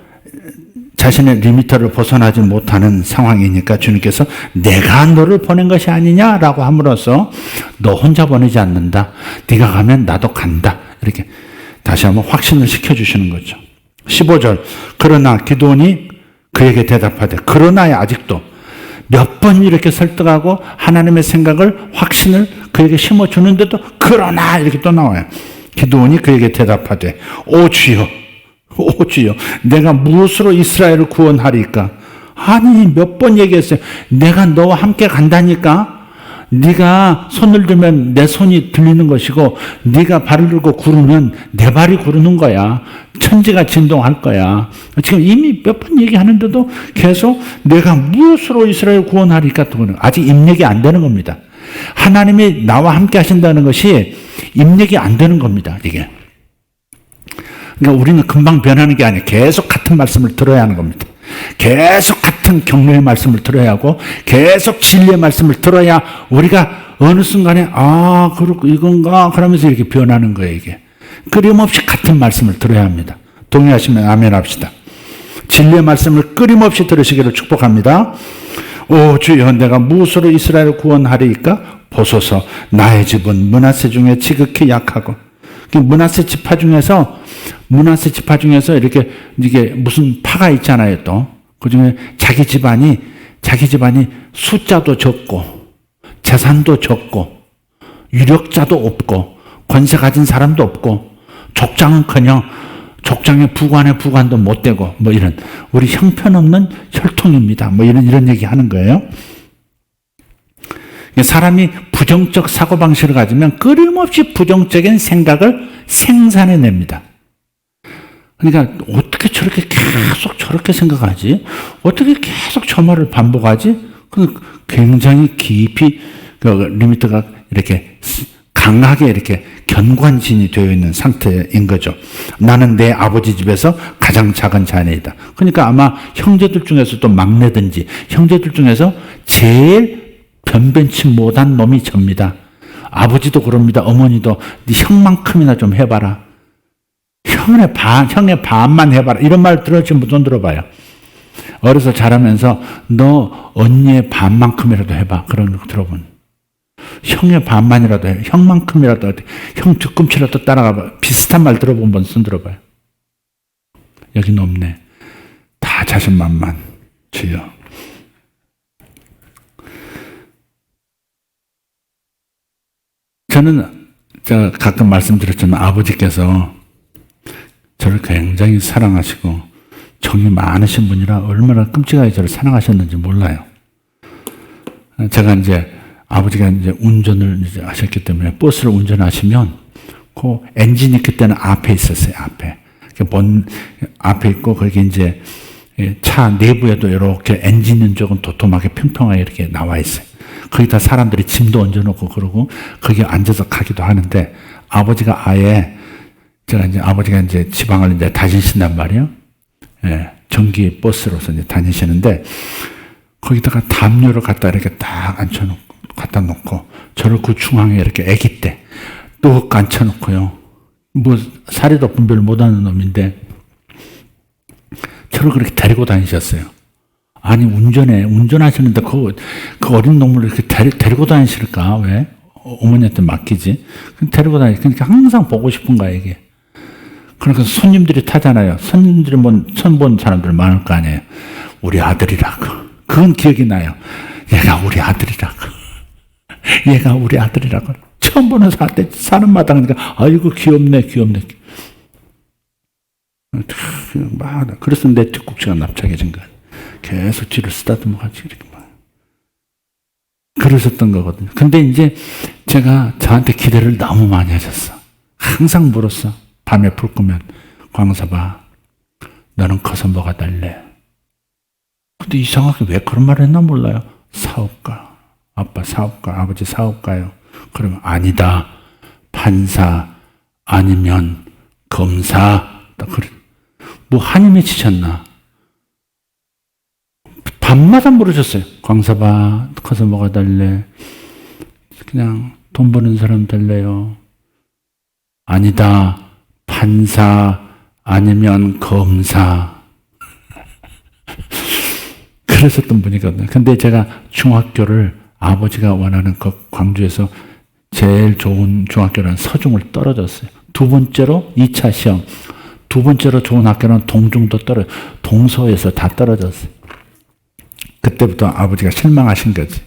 자신의 리미터를 벗어나지 못하는 상황이니까 주님께서 내가 너를 보낸 것이 아니냐라고 함으로써 너 혼자 보내지 않는다. 네가 가면 나도 간다. 이렇게 다시 한번 확신을 시켜주시는 거죠. 15절 그러나 기드온이 그에게 대답하되 그러나야 아직도 몇 번 이렇게 설득하고 하나님의 생각을 확신을 그에게 심어주는데도 그러나 이렇게 또 나와요. 기드온이 그에게 대답하되 오 주여 오 주여 내가 무엇으로 이스라엘을 구원하리까? 아니 몇 번 얘기했어요. 내가 너와 함께 간다니까. 네가 손을 들면 내 손이 들리는 것이고 네가 발을 들고 구르면 내 발이 구르는 거야. 천지가 진동할 거야. 지금 이미 몇 번 얘기하는데도 계속 내가 무엇으로 이스라엘 구원하리까? 아직 입력이 안 되는 겁니다. 하나님이 나와 함께 하신다는 것이 입력이 안 되는 겁니다. 이게. 그러니까 우리는 금방 변하는 게 아니에요. 계속 같은 말씀을 들어야 하는 겁니다. 계속 같은 격려의 말씀을 들어야 하고 계속 진리의 말씀을 들어야 우리가 어느 순간에 그렇고 이건가 그러면서 이렇게 변하는 거예요. 이게 끊임없이 같은 말씀을 들어야 합니다. 동의하시면 아멘 합시다. 진리의 말씀을 끊임없이 들으시기를 축복합니다. 오 주여 내가 무엇으로 이스라엘을 구원하리이까? 보소서 나의 집은 므낫세 중에 지극히 약하고 므낫세 지파 중에서 이렇게 이게 무슨 파가 있잖아요. 또 그중에 자기 집안이 숫자도 적고 재산도 적고 유력자도 없고 권세 가진 사람도 없고 족장은커녕 족장의 부관도 못 되고 뭐 이런 우리 형편없는 혈통입니다. 뭐 이런 얘기 하는 거예요. 사람이 부정적 사고방식을 가지면 끊임없이 부정적인 생각을 생산해냅니다. 그러니까 어떻게 저렇게 계속 저렇게 생각하지? 어떻게 계속 저 말을 반복하지? 굉장히 깊이 리미트가 이렇게 강하게 이렇게 견관진이 되어 있는 상태인 거죠. 나는 내 아버지 집에서 가장 작은 자녀이다. 그러니까 아마 형제들 중에서도 막내든지 형제들 중에서 제일 변변치 못한 놈이 접니다. 아버지도 그럽니다. 어머니도 네 형만큼이나 좀 해봐라. 형의 반만 해봐라. 이런 말 들었지 못 들어봐요. 어려서 자라면서 너 언니의 반만큼이라도 해봐. 그런 거 들어본. 형의 반만이라도 해. 형만큼이라도 해. 형 뒤꿈치라도 따라가봐. 비슷한 말 들어본 번 손 들어봐요. 여기는 없네. 다 자신만만. 주여. 저는 가끔 말씀드렸지만 아버지께서 저를 굉장히 사랑하시고 정이 많으신 분이라 얼마나 끔찍하게 저를 사랑하셨는지 몰라요. 제가 이제 아버지가 이제 운전을 이제 하셨기 때문에 버스를 운전하시면 그 엔진이 그때는 앞에 있었어요. 앞에 있고 거기 이제 차 내부에도 이렇게 엔진 있는 쪽은 도톰하게 평평하게 이렇게 나와 있어요. 거기다 사람들이 짐도 얹어놓고 그러고 거기 앉아서 가기도 하는데 아버지가 아버지가 이제 지방을 이제 다니신단 말이에요. 예, 전기 버스로서 이제 다니시는데 거기다가 담요를 갖다 이렇게 딱 갖다 놓고 저를 그 중앙에 이렇게 아기 때 뚝 앉혀놓고요. 뭐 사리도 분별 못하는 놈인데 저를 그렇게 데리고 다니셨어요. 아니 운전하시는데 그 어린 놈을 이렇게 데리고 다니실까? 왜? 어머니한테 맡기지? 데리고 그러니까 항상 보고 싶은 거야 이게. 그러니까 손님들이 타잖아요. 손님들이 처음 본 사람들 많을 거 아니에요. 우리 아들이라고. 그건 기억이 나요. 얘가 우리 아들이라고. 얘가 우리 아들이라고. 처음 보는 사람한테 사는 마당이니까 아이고 귀엽네. 그래서 내 뒷국지가 납작해진 거야. 계속 뒤를 쓰다듬어가지고 이렇게 막. 그러셨던 거거든요. 근데 이제 제가 저한테 기대를 너무 많이 하셨어. 항상 물었어. 밤에 불 끄면 광서봐. 너는 커서 뭐가 될래? 근데 이상하게 왜 그런 말을 했나 몰라요. 사업가, 아빠 사업가, 아버지 사업가요. 그러면 아니다. 판사 아니면 검사. 그래. 뭐 한이 맺히셨나? 밤마다 물으셨어요. 광사봐 커서 뭐가 될래? 그냥 돈 버는 사람 될래요? 아니다. 판사 아니면 검사. 그랬었던 분이거든요. 근데 제가 중학교를 아버지가 원하는 그 광주에서 제일 좋은 중학교라는 서중을 떨어졌어요. 두 번째로 2차 시험. 두 번째로 좋은 학교는 동중도 동서에서 다 떨어졌어요. 그때부터 아버지가 실망하신 거지.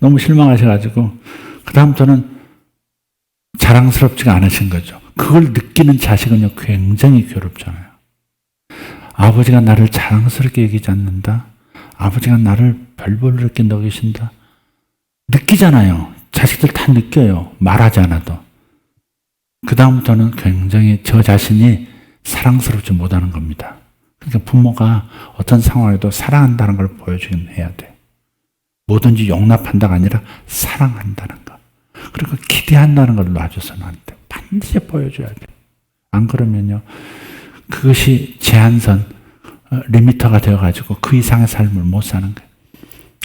너무 실망하셔가지고 그 다음부터는 자랑스럽지가 않으신 거죠. 그걸 느끼는 자식은요 굉장히 괴롭잖아요. 아버지가 나를 자랑스럽게 여기지 않는다. 아버지가 나를 별별로 이렇게 여기신다. 느끼잖아요. 자식들 다 느껴요. 말하지 않아도. 그 다음부터는 굉장히 저 자신이 사랑스럽지 못하는 겁니다. 그러니까 부모가 어떤 상황에도 사랑한다는 걸 보여주긴 해야 돼. 뭐든지 용납한다가 아니라 사랑한다는 거. 그리고 기대한다는 걸 놔줘서는 안 돼. 반드시 보여줘야 돼. 안 그러면요. 그것이 제한선, 리미터가 되어가지고 그 이상의 삶을 못 사는 거예요.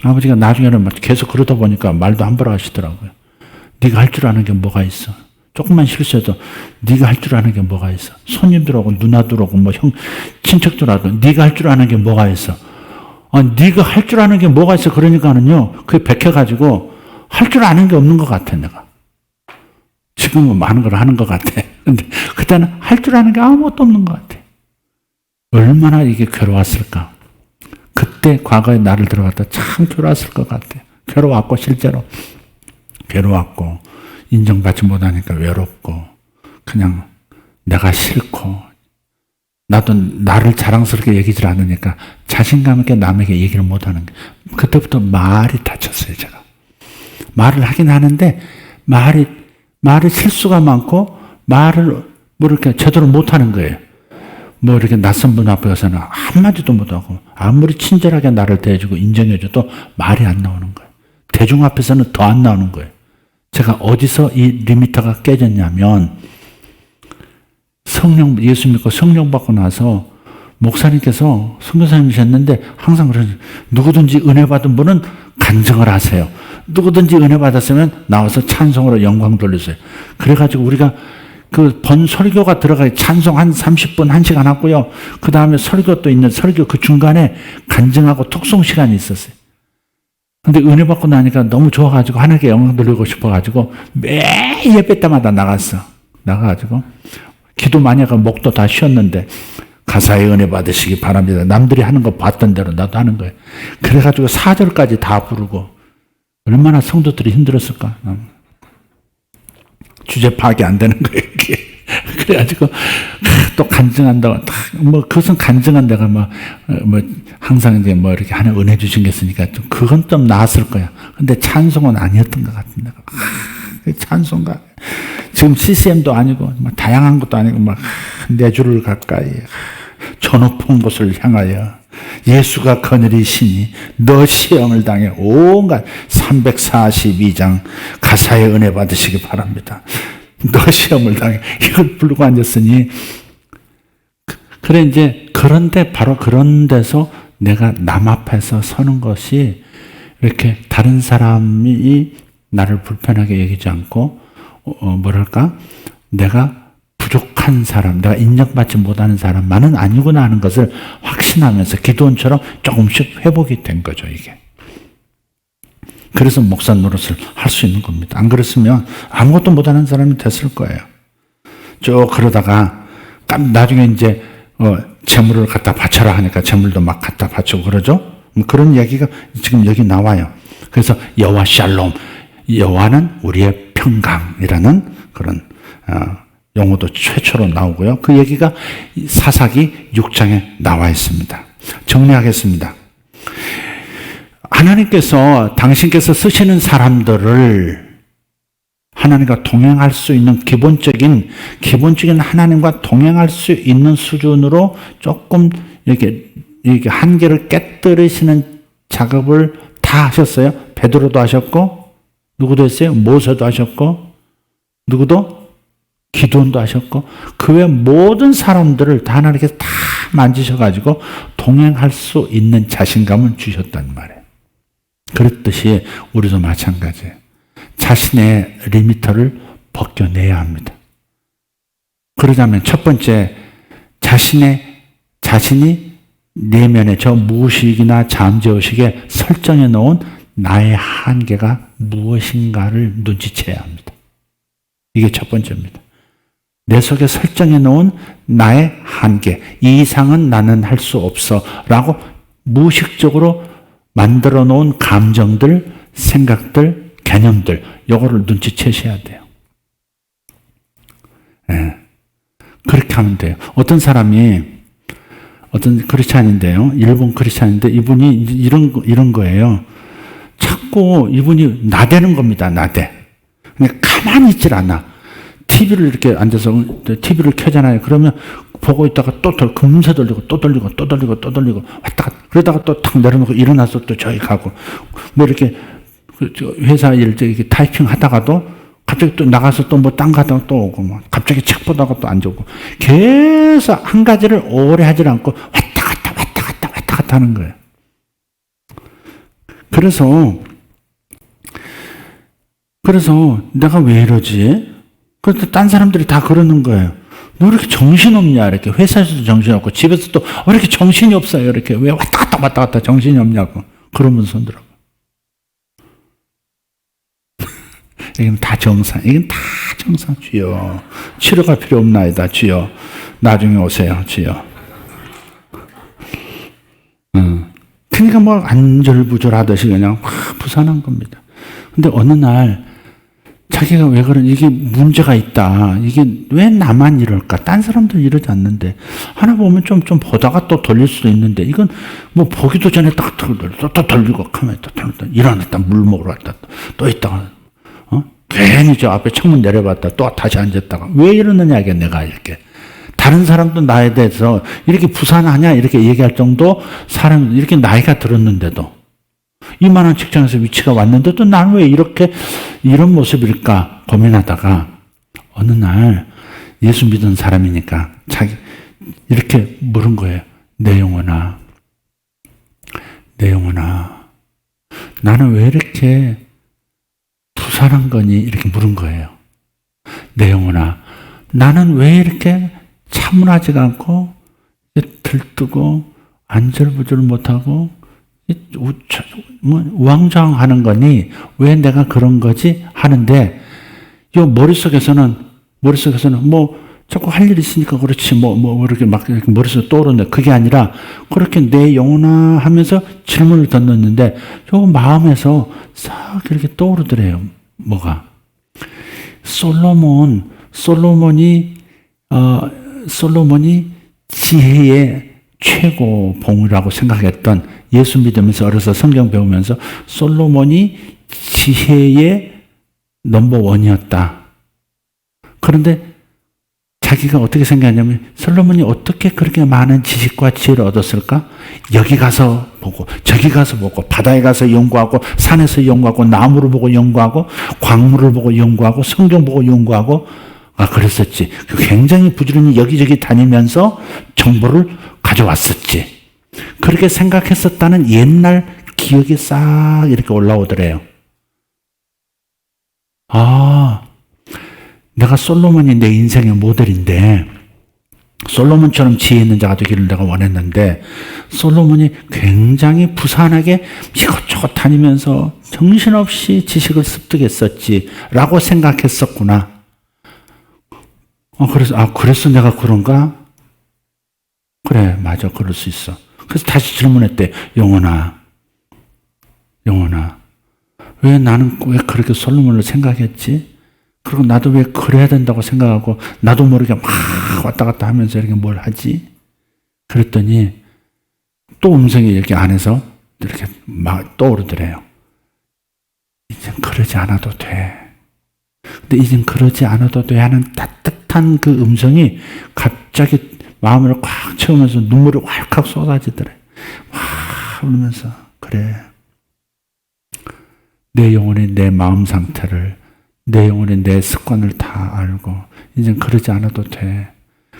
아버지가 나중에는 계속 그러다 보니까 말도 함부로 하시더라고요. 네가 할 줄 아는 게 뭐가 있어? 조금만 실수해도 네가 할 줄 아는 게 뭐가 있어? 손님들하고 누나들하고 뭐 형 친척들하고 네가 할 줄 아는 게 뭐가 있어? 네가 할 줄 아는 게 뭐가 있어? 그러니까는요, 그게 백해가지고 할 줄 아는 게 없는 것 같아 내가. 지금은 많은 걸 하는 것 같아. 근데 그때는 할 줄 아는 게 아무것도 없는 것 같아. 얼마나 이게 괴로웠을까? 그때 과거에 나를 들어갔다 참 괴로웠을 것 같아. 괴로웠고 실제로 괴로웠고 인정받지 못하니까 외롭고 그냥 내가 싫고 나도 나를 자랑스럽게 여기질 않으니까 자신감 있게 남에게 얘기를 못하는 게 그때부터 말이 다쳤어요. 제가 말을 하긴 하는데 말이 실수가 많고 말을 뭐 이렇게 제대로 못하는 거예요. 뭐 이렇게 낯선 분 앞에 가서는 한마디도 못하고 아무리 친절하게 나를 대해주고 인정해줘도 말이 안 나오는 거예요. 대중 앞에서는 더 안 나오는 거예요. 제가 어디서 이 리미터가 깨졌냐면 예수 믿고 성령 받고 나서 목사님께서 선교사님이셨는데 항상 그러죠. 누구든지 은혜 받은 분은 간증을 하세요. 누구든지 은혜 받았으면 나와서 찬송으로 영광 돌리세요. 그래가지고 우리가 그 본 설교가 들어가요. 찬송 한 30분, 1시간 하고요. 그 다음에 설교 또 있는 설교 그 중간에 간증하고 톡송 시간이 있었어요. 근데 은혜 받고 나니까 너무 좋아가지고 하나님께 영광 돌리고 싶어가지고 매 예배 때마다 나가가지고 기도 많이 하고 목도 다 쉬었는데 가사의 은혜 받으시기 바랍니다. 남들이 하는 거 봤던 대로 나도 하는 거예요. 그래가지고 4절까지 다 부르고 얼마나 성도들이 힘들었을까. 주제 파악이 안 되는 거예요, 이게. 그래가지고, 또 간증한다고, 그것은 간증한 내가 항상 이제 이렇게 하나 은혜 주신 게 있으니까, 그건 좀 나았을 거야. 근데 찬송은 아니었던 것 같은데. 찬송가. 지금 CCM도 아니고, 다양한 것도 아니고, 내 주를 가까이, 저 높은 곳을 향하여, 예수가 그늘이시니 너 시험을 당해 온갖 342장 가사의 은혜 받으시기 바랍니다. 너 시험을 당해 이걸 부르고 앉았으니 그래 이제 그런데 바로 그런 데서 내가 남 앞에서 서는 것이 이렇게 다른 사람이 나를 불편하게 여기지 않고 뭐랄까 내가 부족한 사람, 내가 인정받지 못하는 사람만은 아니구나 하는 것을 확신하면서 기도원처럼 조금씩 회복이 된 거죠, 이게. 그래서 목사 노릇을 할 수 있는 겁니다. 안 그랬으면 아무것도 못하는 사람이 됐을 거예요. 쭉 그러다가 나중에 이제 재물을 갖다 바쳐라 하니까 재물도 막 갖다 바치고 그러죠. 그런 얘기가 지금 여기 나와요. 그래서 여호와 샬롬, 여호와는 우리의 평강이라는 그런 용어도 최초로 나오고요. 그 얘기가 사사기 6장에 나와 있습니다. 정리하겠습니다. 하나님께서 당신께서 쓰시는 사람들을 하나님과 동행할 수 있는 기본적인 하나님과 동행할 수 있는 수준으로 조금 이렇게 이게 한계를 깨뜨리시는 작업을 다 하셨어요. 베드로도 하셨고, 누구도 했어요? 모세도 하셨고, 누구도? 기도원도 하셨고, 그 외 모든 사람들을 다 하나님께서 다 만지셔가지고 동행할 수 있는 자신감을 주셨단 말이에요. 그렇듯이 우리도 마찬가지예요. 자신의 리미터를 벗겨내야 합니다. 그러자면 첫 번째, 자신이 내면의 저 무의식이나 잠재의식에 설정해 놓은 나의 한계가 무엇인가를 눈치채야 합니다. 이게 첫 번째입니다. 내 속에 설정해 놓은 나의 한계, 이 이상은 나는 할 수 없어 라고 무의식적으로 만들어 놓은 감정들, 생각들, 개념들, 요거를 눈치채셔야 돼요. 네. 그렇게 하면 돼요. 어떤 크리스찬인데요. 일본 크리스찬인데 이분이 이런 거예요. 자꾸 이분이 나대는 겁니다. 나대. 그냥 가만히 있질 않아. TV를 이렇게 앉아서 TV를 켜잖아요. 그러면 보고 있다가 또 금세 돌리고 또 돌리고 또 돌리고 또 돌리고 왔다 갔다. 그러다가 또 탁 내려놓고 일어나서 또 저기 가고 뭐 이렇게 회사 일 이렇게 타이핑 하다가도 갑자기 또 나가서 또 뭐 딴 가다가 또 오고 뭐 갑자기 책 보다가 또 앉아오고 계속 한 가지를 오래 하질 않고 왔다 갔다 하는 거예요. 그래서 내가 왜 이러지? 그래서 딴 사람들이 다 그러는 거예요. 너 이렇게 정신없냐? 이렇게 회사에서도 정신없고 집에서도 왜 이렇게 정신이 없어요? 이렇게 왜 왔다 갔다 정신이 없냐고 그러면서 손들어. 이건 다 정상. 주여. 치료가 필요 없나이다. 주여. 나중에 오세요. 주여. 그러니까 뭐 안절부절하듯이 그냥 확 부산한 겁니다. 근데 어느 날 자기가 왜 이게 문제가 있다. 이게 왜 나만 이럴까? 딴 사람들 이러지 않는데. 하나 보면 좀 보다가 또 돌릴 수도 있는데, 이건 뭐 보기도 전에 또 돌리고, 가만히 또 돌리고, 일어났다, 물 먹으러 왔다, 또 있다가, 괜히 저 앞에 창문 내려봤다, 또 다시 앉았다가. 왜 이러느냐, 이게 내가 이렇게. 다른 사람도 나에 대해서 이렇게 부산하냐, 이렇게 얘기할 정도 사람, 이렇게 나이가 들었는데도. 이만한 직장에서 위치가 왔는데도 나는 왜 이런 모습일까 고민하다가 어느 날 예수 믿은 사람이니까 이렇게 물은 거예요. 내 영혼아, 나는 왜 이렇게 부산한 거니? 이렇게 물은 거예요. 내 영혼아, 나는 왜 이렇게 차분하지가 않고 들뜨고 안절부절 못하고 우왕좌왕하는 거니? 왜 내가 그런 거지? 하는데 요 머릿속에서는 뭐 자꾸 할 일 있으니까 그렇지 뭐 이렇게 막 이렇게 머릿속에 떠오르는데 그게 아니라 그렇게 내 영혼아 하면서 질문을 던졌는데 요 마음에서 싹 이렇게 떠오르더래요. 뭐가? 솔로몬이 지혜의 최고 봉이라고 생각했던, 예수 믿으면서 어려서 성경 배우면서 솔로몬이 지혜의 넘버원이었다. 그런데 자기가 어떻게 생각하냐면 솔로몬이 어떻게 그렇게 많은 지식과 지혜를 얻었을까? 여기 가서 보고 저기 가서 보고 바다에 가서 연구하고 산에서 연구하고 나무를 보고 연구하고 광물을 보고 연구하고 성경 보고 연구하고 그랬었지. 굉장히 부지런히 여기저기 다니면서 정보를 가져왔었지. 그렇게 생각했었다는 옛날 기억이 싹 이렇게 올라오더래요. 내가 솔로몬이 내 인생의 모델인데 솔로몬처럼 지혜 있는 자가 되기를 내가 원했는데 솔로몬이 굉장히 부산하게 이것저것 다니면서 정신없이 지식을 습득했었지라고 생각했었구나. 그래서 내가 그런가? 그래, 맞아, 그럴 수 있어. 그래서 다시 질문했대. 영혼아, 왜 나는 왜 그렇게 솔로몬을 생각했지? 그리고 나도 왜 그래야 된다고 생각하고 나도 모르게 막 왔다 갔다 하면서 이렇게 뭘 하지? 그랬더니 또 음성이 이렇게 안에서 이렇게 막 떠오르더래요. 이젠 그러지 않아도 돼. 근데 이젠 그러지 않아도 돼 하는 따뜻한 그 음성이 갑자기 마음을 꽉 채우면서 눈물이 왈칵 쏟아지더래. 하면서 그래. 내 영혼이 내 마음 상태를, 내 영혼이 내 습관을 다 알고 이제 그러지 않아도 돼.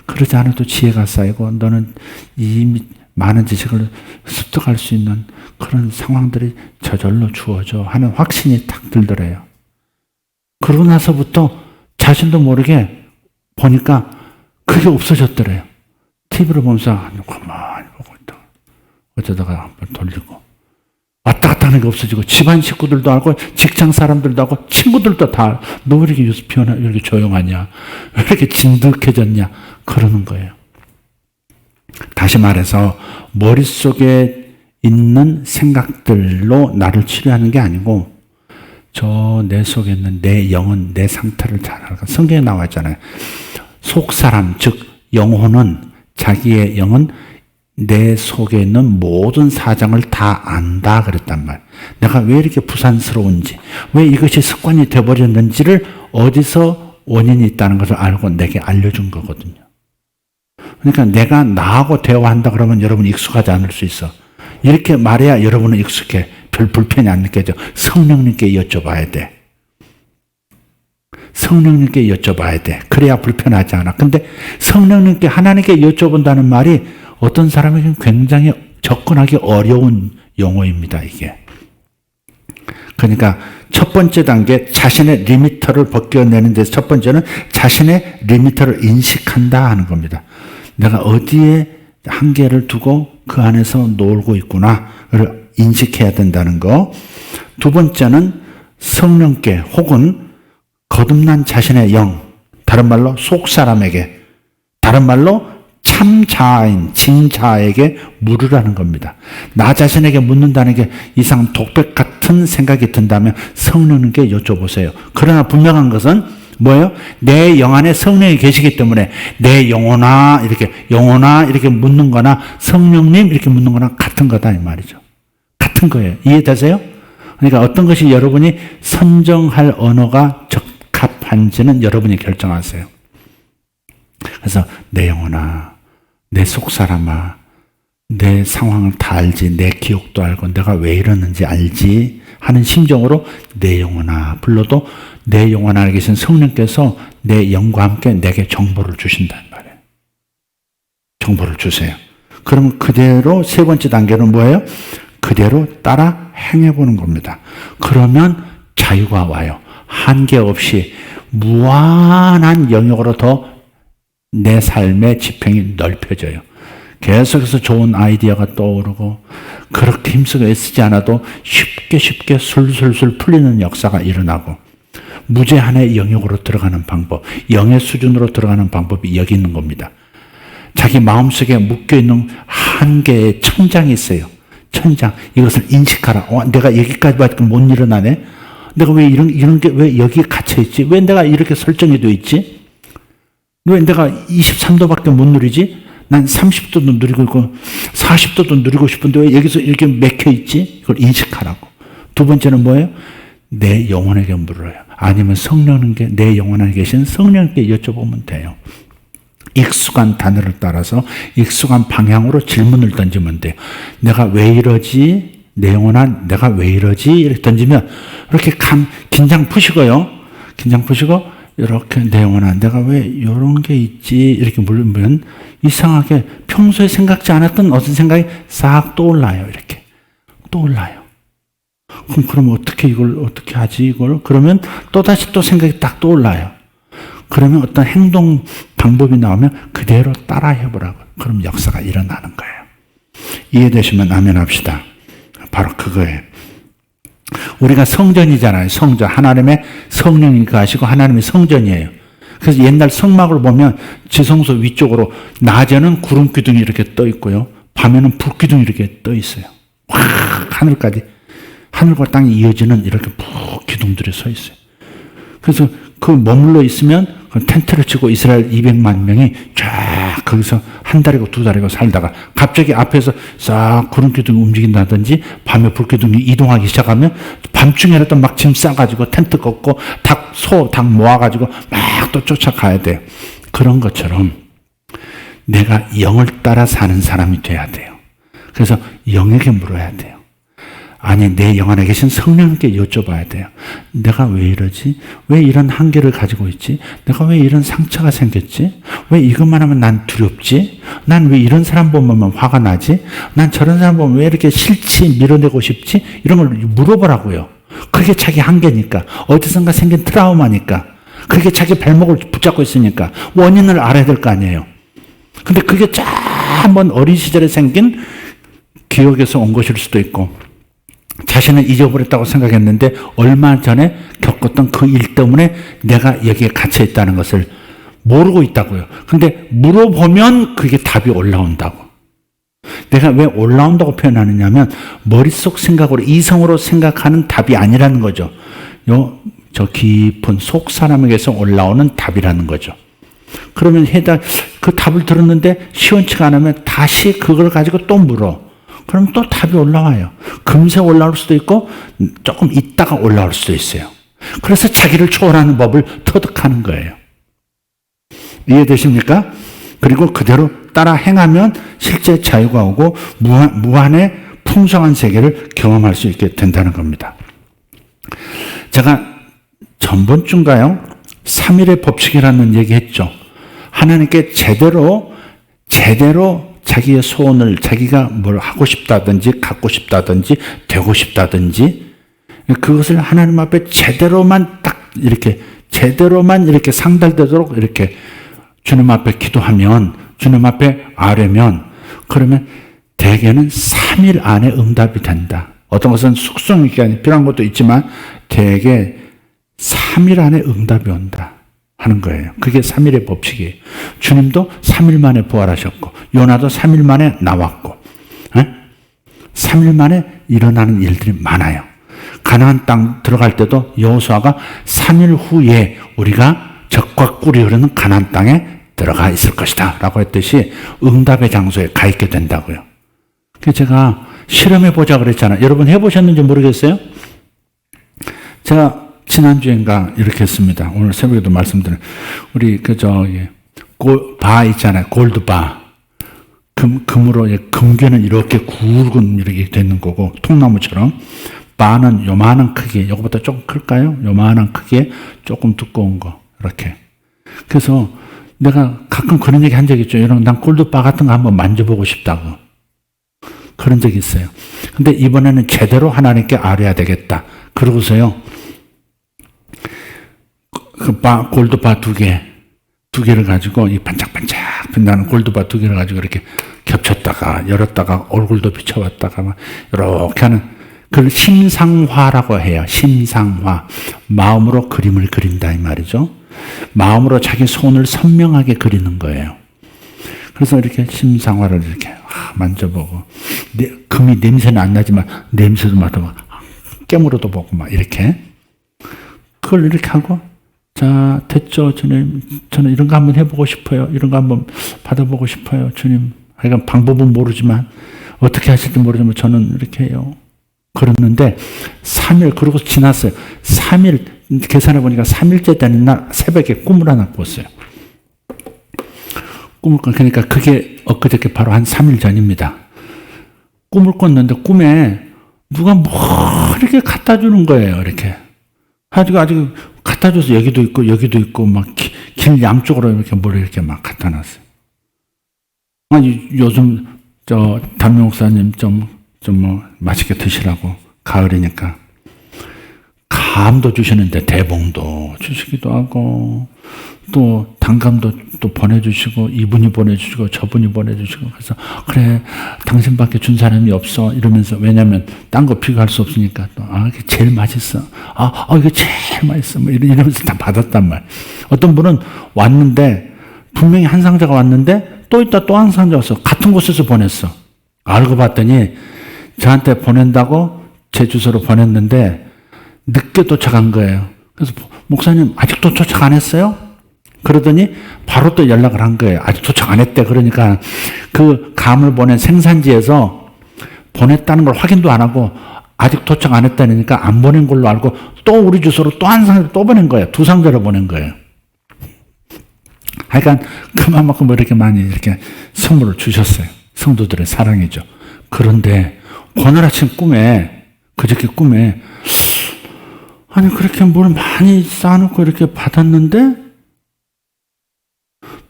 그러지 않아도 지혜가 쌓이고 너는 이미 많은 지식을 습득할 수 있는 그런 상황들이 저절로 주어져 하는 확신이 탁 들더래요. 그러고 나서부터 자신도 모르게 보니까 그게 없어졌더래요. TV를 보면서 가만히 보고 있다가 어쩌다가 한번 돌리고 왔다 갔다 하는 게 없어지고 집안 식구들도 알고 직장 사람들도 알고 친구들도 다 너 왜 이렇게 요새 변화 이렇게 조용하냐 왜 이렇게 진득해졌냐 그러는 거예요. 다시 말해서 머릿속에 있는 생각들로 나를 치료하는 게 아니고 저 내 속에 있는 내 영은 내 상태를 잘 알고 성경에 나와 있잖아요. 속사람 즉 영혼은 자기의 영은 내 속에 있는 모든 사정을 다 안다 그랬단 말이에요. 내가 왜 이렇게 부산스러운지 왜 이것이 습관이 되어버렸는지를 어디서 원인이 있다는 것을 알고 내게 알려준 거거든요. 그러니까 내가 나하고 대화한다 그러면 여러분이 익숙하지 않을 수 있어. 이렇게 말해야 여러분은 익숙해. 별 불편이 안 느껴져. 성령님께 여쭤봐야 돼. 성령님께 여쭤봐야 돼. 그래야 불편하지 않아. 근데 성령님께 하나님께 여쭤본다는 말이 어떤 사람에게는 굉장히 접근하기 어려운 용어입니다. 이게. 그러니까 첫 번째 단계 자신의 리미터를 벗겨내는 데서 첫 번째는 자신의 리미터를 인식한다 하는 겁니다. 내가 어디에 한계를 두고 그 안에서 놀고 있구나를 인식해야 된다는 거. 두 번째는 성령께 혹은 거듭난 자신의 영, 다른 말로 속사람에게, 다른 말로 참 자아인 진자에게 물으라는 겁니다. 나 자신에게 묻는다는 게 이상 독백 같은 생각이 든다면 성령님께 여쭤보세요. 그러나 분명한 것은 뭐예요? 내 영 안에 성령이 계시기 때문에 내 영혼아 이렇게 묻는 거나 성령님 이렇게 묻는 거나 같은 거다 이 말이죠. 같은 거예요. 이해되세요? 그러니까 어떤 것이 여러분이 선정할 언어가 적합한지는 여러분이 결정하세요. 그래서 내 영혼아, 내 속사람아, 내 상황을 다 알지, 내 기억도 알고 내가 왜 이러는지 알지 하는 심정으로 내 영혼아 불러도 내 영혼 안에 계신 성령께서 내 영과 함께 내게 정보를 주신단 말이에요. 정보를 주세요. 그러면 그대로 세 번째 단계는 뭐예요? 그대로 따라 행해보는 겁니다. 그러면 자유가 와요. 한계 없이 무한한 영역으로 더 내 삶의 지평이 넓혀져요. 계속해서 좋은 아이디어가 떠오르고 그렇게 힘쓰고 애쓰지 않아도 쉽게 술술술 풀리는 역사가 일어나고 무제한의 영역으로 들어가는 방법, 영의 수준으로 들어가는 방법이 여기 있는 겁니다. 자기 마음속에 묶여있는 한계의 천장이 있어요. 천장. 이것을 인식하라. 내가 여기까지밖에 못 일어나네. 내가 왜 이런 게 왜 여기에 갇혀있지? 왜 내가 이렇게 설정이 되어 있지? 왜 내가 23도밖에 못 누리지? 난 30도도 누리고 있고 40도도 누리고 싶은데 왜 여기서 이렇게 맥혀있지? 이걸 인식하라고. 두 번째는 뭐예요? 내 영혼에게 물어요. 아니면 성령님께 내 영혼 안에 계신 성령님께 여쭤보면 돼요. 익숙한 단어를 따라서 익숙한 방향으로 질문을 던지면 돼요. 내가 왜 이러지? 내 영혼아 내가 왜 이러지? 이렇게 던지면 이렇게 긴장 푸시고요. 긴장 푸시고 이렇게 내 영혼아 내가 왜 이런 게 있지? 이렇게 물으면 이상하게 평소에 생각지 않았던 어떤 생각이 싹 떠올라요. 이렇게 떠올라요. 그럼 어떻게 이걸 어떻게 하지? 이걸 그러면 또다시 또 생각이 딱 떠올라요. 그러면 어떤 행동 방법이 나오면 그대로 따라 해보라고. 그럼 역사가 일어나는 거예요. 이해되시면 아멘 합시다. 바로 그거예요. 우리가 성전이잖아요. 성전. 하나님의 성령이 거하시고 하나님의 성전이에요. 그래서 옛날 성막을 보면 지성소 위쪽으로 낮에는 구름 기둥이 이렇게 떠 있고요. 밤에는 불 기둥이 이렇게 떠 있어요. 확 하늘까지. 하늘과 땅이 이어지는 이렇게 푹 기둥들이 서 있어요. 그래서 그 머물러 있으면 텐트를 치고 이스라엘 200만 명이 쫙 거기서 한 달이고 두 달이고 살다가 갑자기 앞에서 싹 구름 기둥이 움직인다든지 밤에 불 기둥이 이동하기 시작하면 밤중에라도 막 짐 싸가지고 텐트 걷고 닭 모아가지고 막 또 쫓아가야 돼요. 그런 것처럼 내가 영을 따라 사는 사람이 돼야 돼요. 그래서 영에게 물어야 돼요. 아니, 내 영 안에 계신 성령께 여쭤봐야 돼요. 내가 왜 이러지? 왜 이런 한계를 가지고 있지? 내가 왜 이런 상처가 생겼지? 왜 이것만 하면 난 두렵지? 난 왜 이런 사람 보면 화가 나지? 난 저런 사람 보면 왜 이렇게 싫지? 밀어내고 싶지? 이런 걸 물어보라고요. 그게 자기 한계니까. 어디선가 생긴 트라우마니까. 그게 자기 발목을 붙잡고 있으니까. 원인을 알아야 될 거 아니에요. 근데 그게 한번 어린 시절에 생긴 기억에서 온 것일 수도 있고, 자신은 잊어버렸다고 생각했는데 얼마 전에 겪었던 그 일 때문에 내가 여기에 갇혀 있다는 것을 모르고 있다고요. 근데 물어보면 그게 답이 올라온다고. 내가 왜 올라온다고 표현하느냐면 머릿속 생각으로, 이성으로 생각하는 답이 아니라는 거죠. 저 깊은 속 사람에게서 올라오는 답이라는 거죠. 그러면 그 답을 들었는데 시원치가 않으면 다시 그걸 가지고 또 물어. 그럼 또 답이 올라와요. 금세 올라올 수도 있고 조금 있다가 올라올 수도 있어요. 그래서 자기를 초월하는 법을 터득하는 거예요. 이해되십니까? 그리고 그대로 따라 행하면 실제 자유가 오고 무한의 풍성한 세계를 경험할 수 있게 된다는 겁니다. 제가 전번주인가요? 3일의 법칙이라는 얘기했죠. 하나님께 제대로 자기의 소원을, 자기가 뭘 하고 싶다든지 갖고 싶다든지 되고 싶다든지 그것을 하나님 앞에 제대로만 상달되도록 이렇게 주님 앞에 기도하면, 주님 앞에 아뢰면, 그러면 대개는 3일 안에 응답이 된다. 어떤 것은 숙성 기간이 필요한 것도 있지만 대개 3일 안에 응답이 온다 하는 거예요. 그게 3일의 법칙이에요. 주님도 3일 만에 부활하셨고 요나도 3일 만에 나왔고 3일 만에 일어나는 일들이 많아요. 가나안 땅 들어갈 때도 여호수아가 3일 후에 우리가 적과 꿀이 흐르는 가나안 땅에 들어가 있을 것이다 라고 했듯이 응답의 장소에 가 있게 된다고요. 그래서 제가 실험해보자 그랬잖아요. 여러분 해보셨는지 모르겠어요? 제가 지난주인가 이렇게 했습니다. 오늘 새벽에도 말씀드린 우리 바 있잖아요. 골드바. 금으로 금괴는 이렇게 굵은 이렇게 되는 거고 통나무처럼, 바는 요만한 크기, 이거보다 조금 클까요? 요만한 크기에 조금 두꺼운 거 이렇게. 그래서 내가 가끔 그런 얘기 한 적 있죠. 여러분, 난 골드바 같은 거 한번 만져보고 싶다고. 그런 적이 있어요. 근데 이번에는 제대로 하나님께 아뢰야 되겠다. 그러고서요, 골드바 두 개를 가지고, 이 반짝반짝 빛나는 골드바 두 개를 가지고 이렇게 겹쳤다가, 열었다가, 얼굴도 비춰봤다가, 막, 이렇게 하는, 그걸 심상화라고 해요. 심상화. 마음으로 그림을 그린다, 이 말이죠. 마음으로 자기 손을 선명하게 그리는 거예요. 그래서 이렇게 심상화를 이렇게 만져보고, 금이 냄새는 안 나지만, 냄새도 맡아보고, 깨물어도 보고, 막, 이렇게. 그걸 이렇게 하고, 자, 됐죠, 주님. 저는 이런 거 한번 해보고 싶어요. 이런 거 한번 받아보고 싶어요, 주님. 하여간 방법은 모르지만, 어떻게 하실지 모르지만, 저는 이렇게 해요. 그랬는데, 3일, 그러고 지났어요. 3일, 계산해보니까 3일째 되는 날 새벽에 꿈을 하나 꿨어요. 그러니까 그게 엊그저께 바로 한 3일 전입니다. 꿈을 꿨는데, 꿈에 누가 뭐 이렇게 갖다 주는 거예요, 이렇게. 아주 갖다 줘서 여기도 있고, 막, 길 양쪽으로 이렇게 뭘 이렇게 막 갖다 놨어요. 요즘, 담임 목사님 맛있게 드시라고, 가을이니까. 감도 주시는데, 대봉도 주시기도 하고, 또, 단감도 또 보내주시고, 이분이 보내주시고, 저분이 보내주시고, 그래서, 그래, 당신밖에 준 사람이 없어. 이러면서, 왜냐면, 딴 거 비교할 수 없으니까, 또, 이게 제일 맛있어. 이거 제일 맛있어. 뭐 이러면서 다 받았단 말. 어떤 분은 왔는데, 분명히 한 상자가 왔는데, 또 있다 또 한 상자 왔어. 같은 곳에서 보냈어. 알고 봤더니, 저한테 보낸다고 제 주소로 보냈는데, 늦게 도착한 거예요. 그래서, 목사님, 아직도 도착 안 했어요? 그러더니 바로 또 연락을 한 거예요. 아직 도착 안 했대. 그러니까 그 감을 보낸 생산지에서 보냈다는 걸 확인도 안 하고 아직 도착 안 했다니까 안 보낸 걸로 알고 또 우리 주소로 또 한 상자를 또 보낸 거예요. 2상자를 보낸 거예요. 하여간 그만큼 이렇게 많이 이렇게 선물을 주셨어요. 성도들의 사랑이죠. 그런데 오늘 아침 그저께 꿈에 아니 그렇게 뭘 많이 쌓아놓고 이렇게 받았는데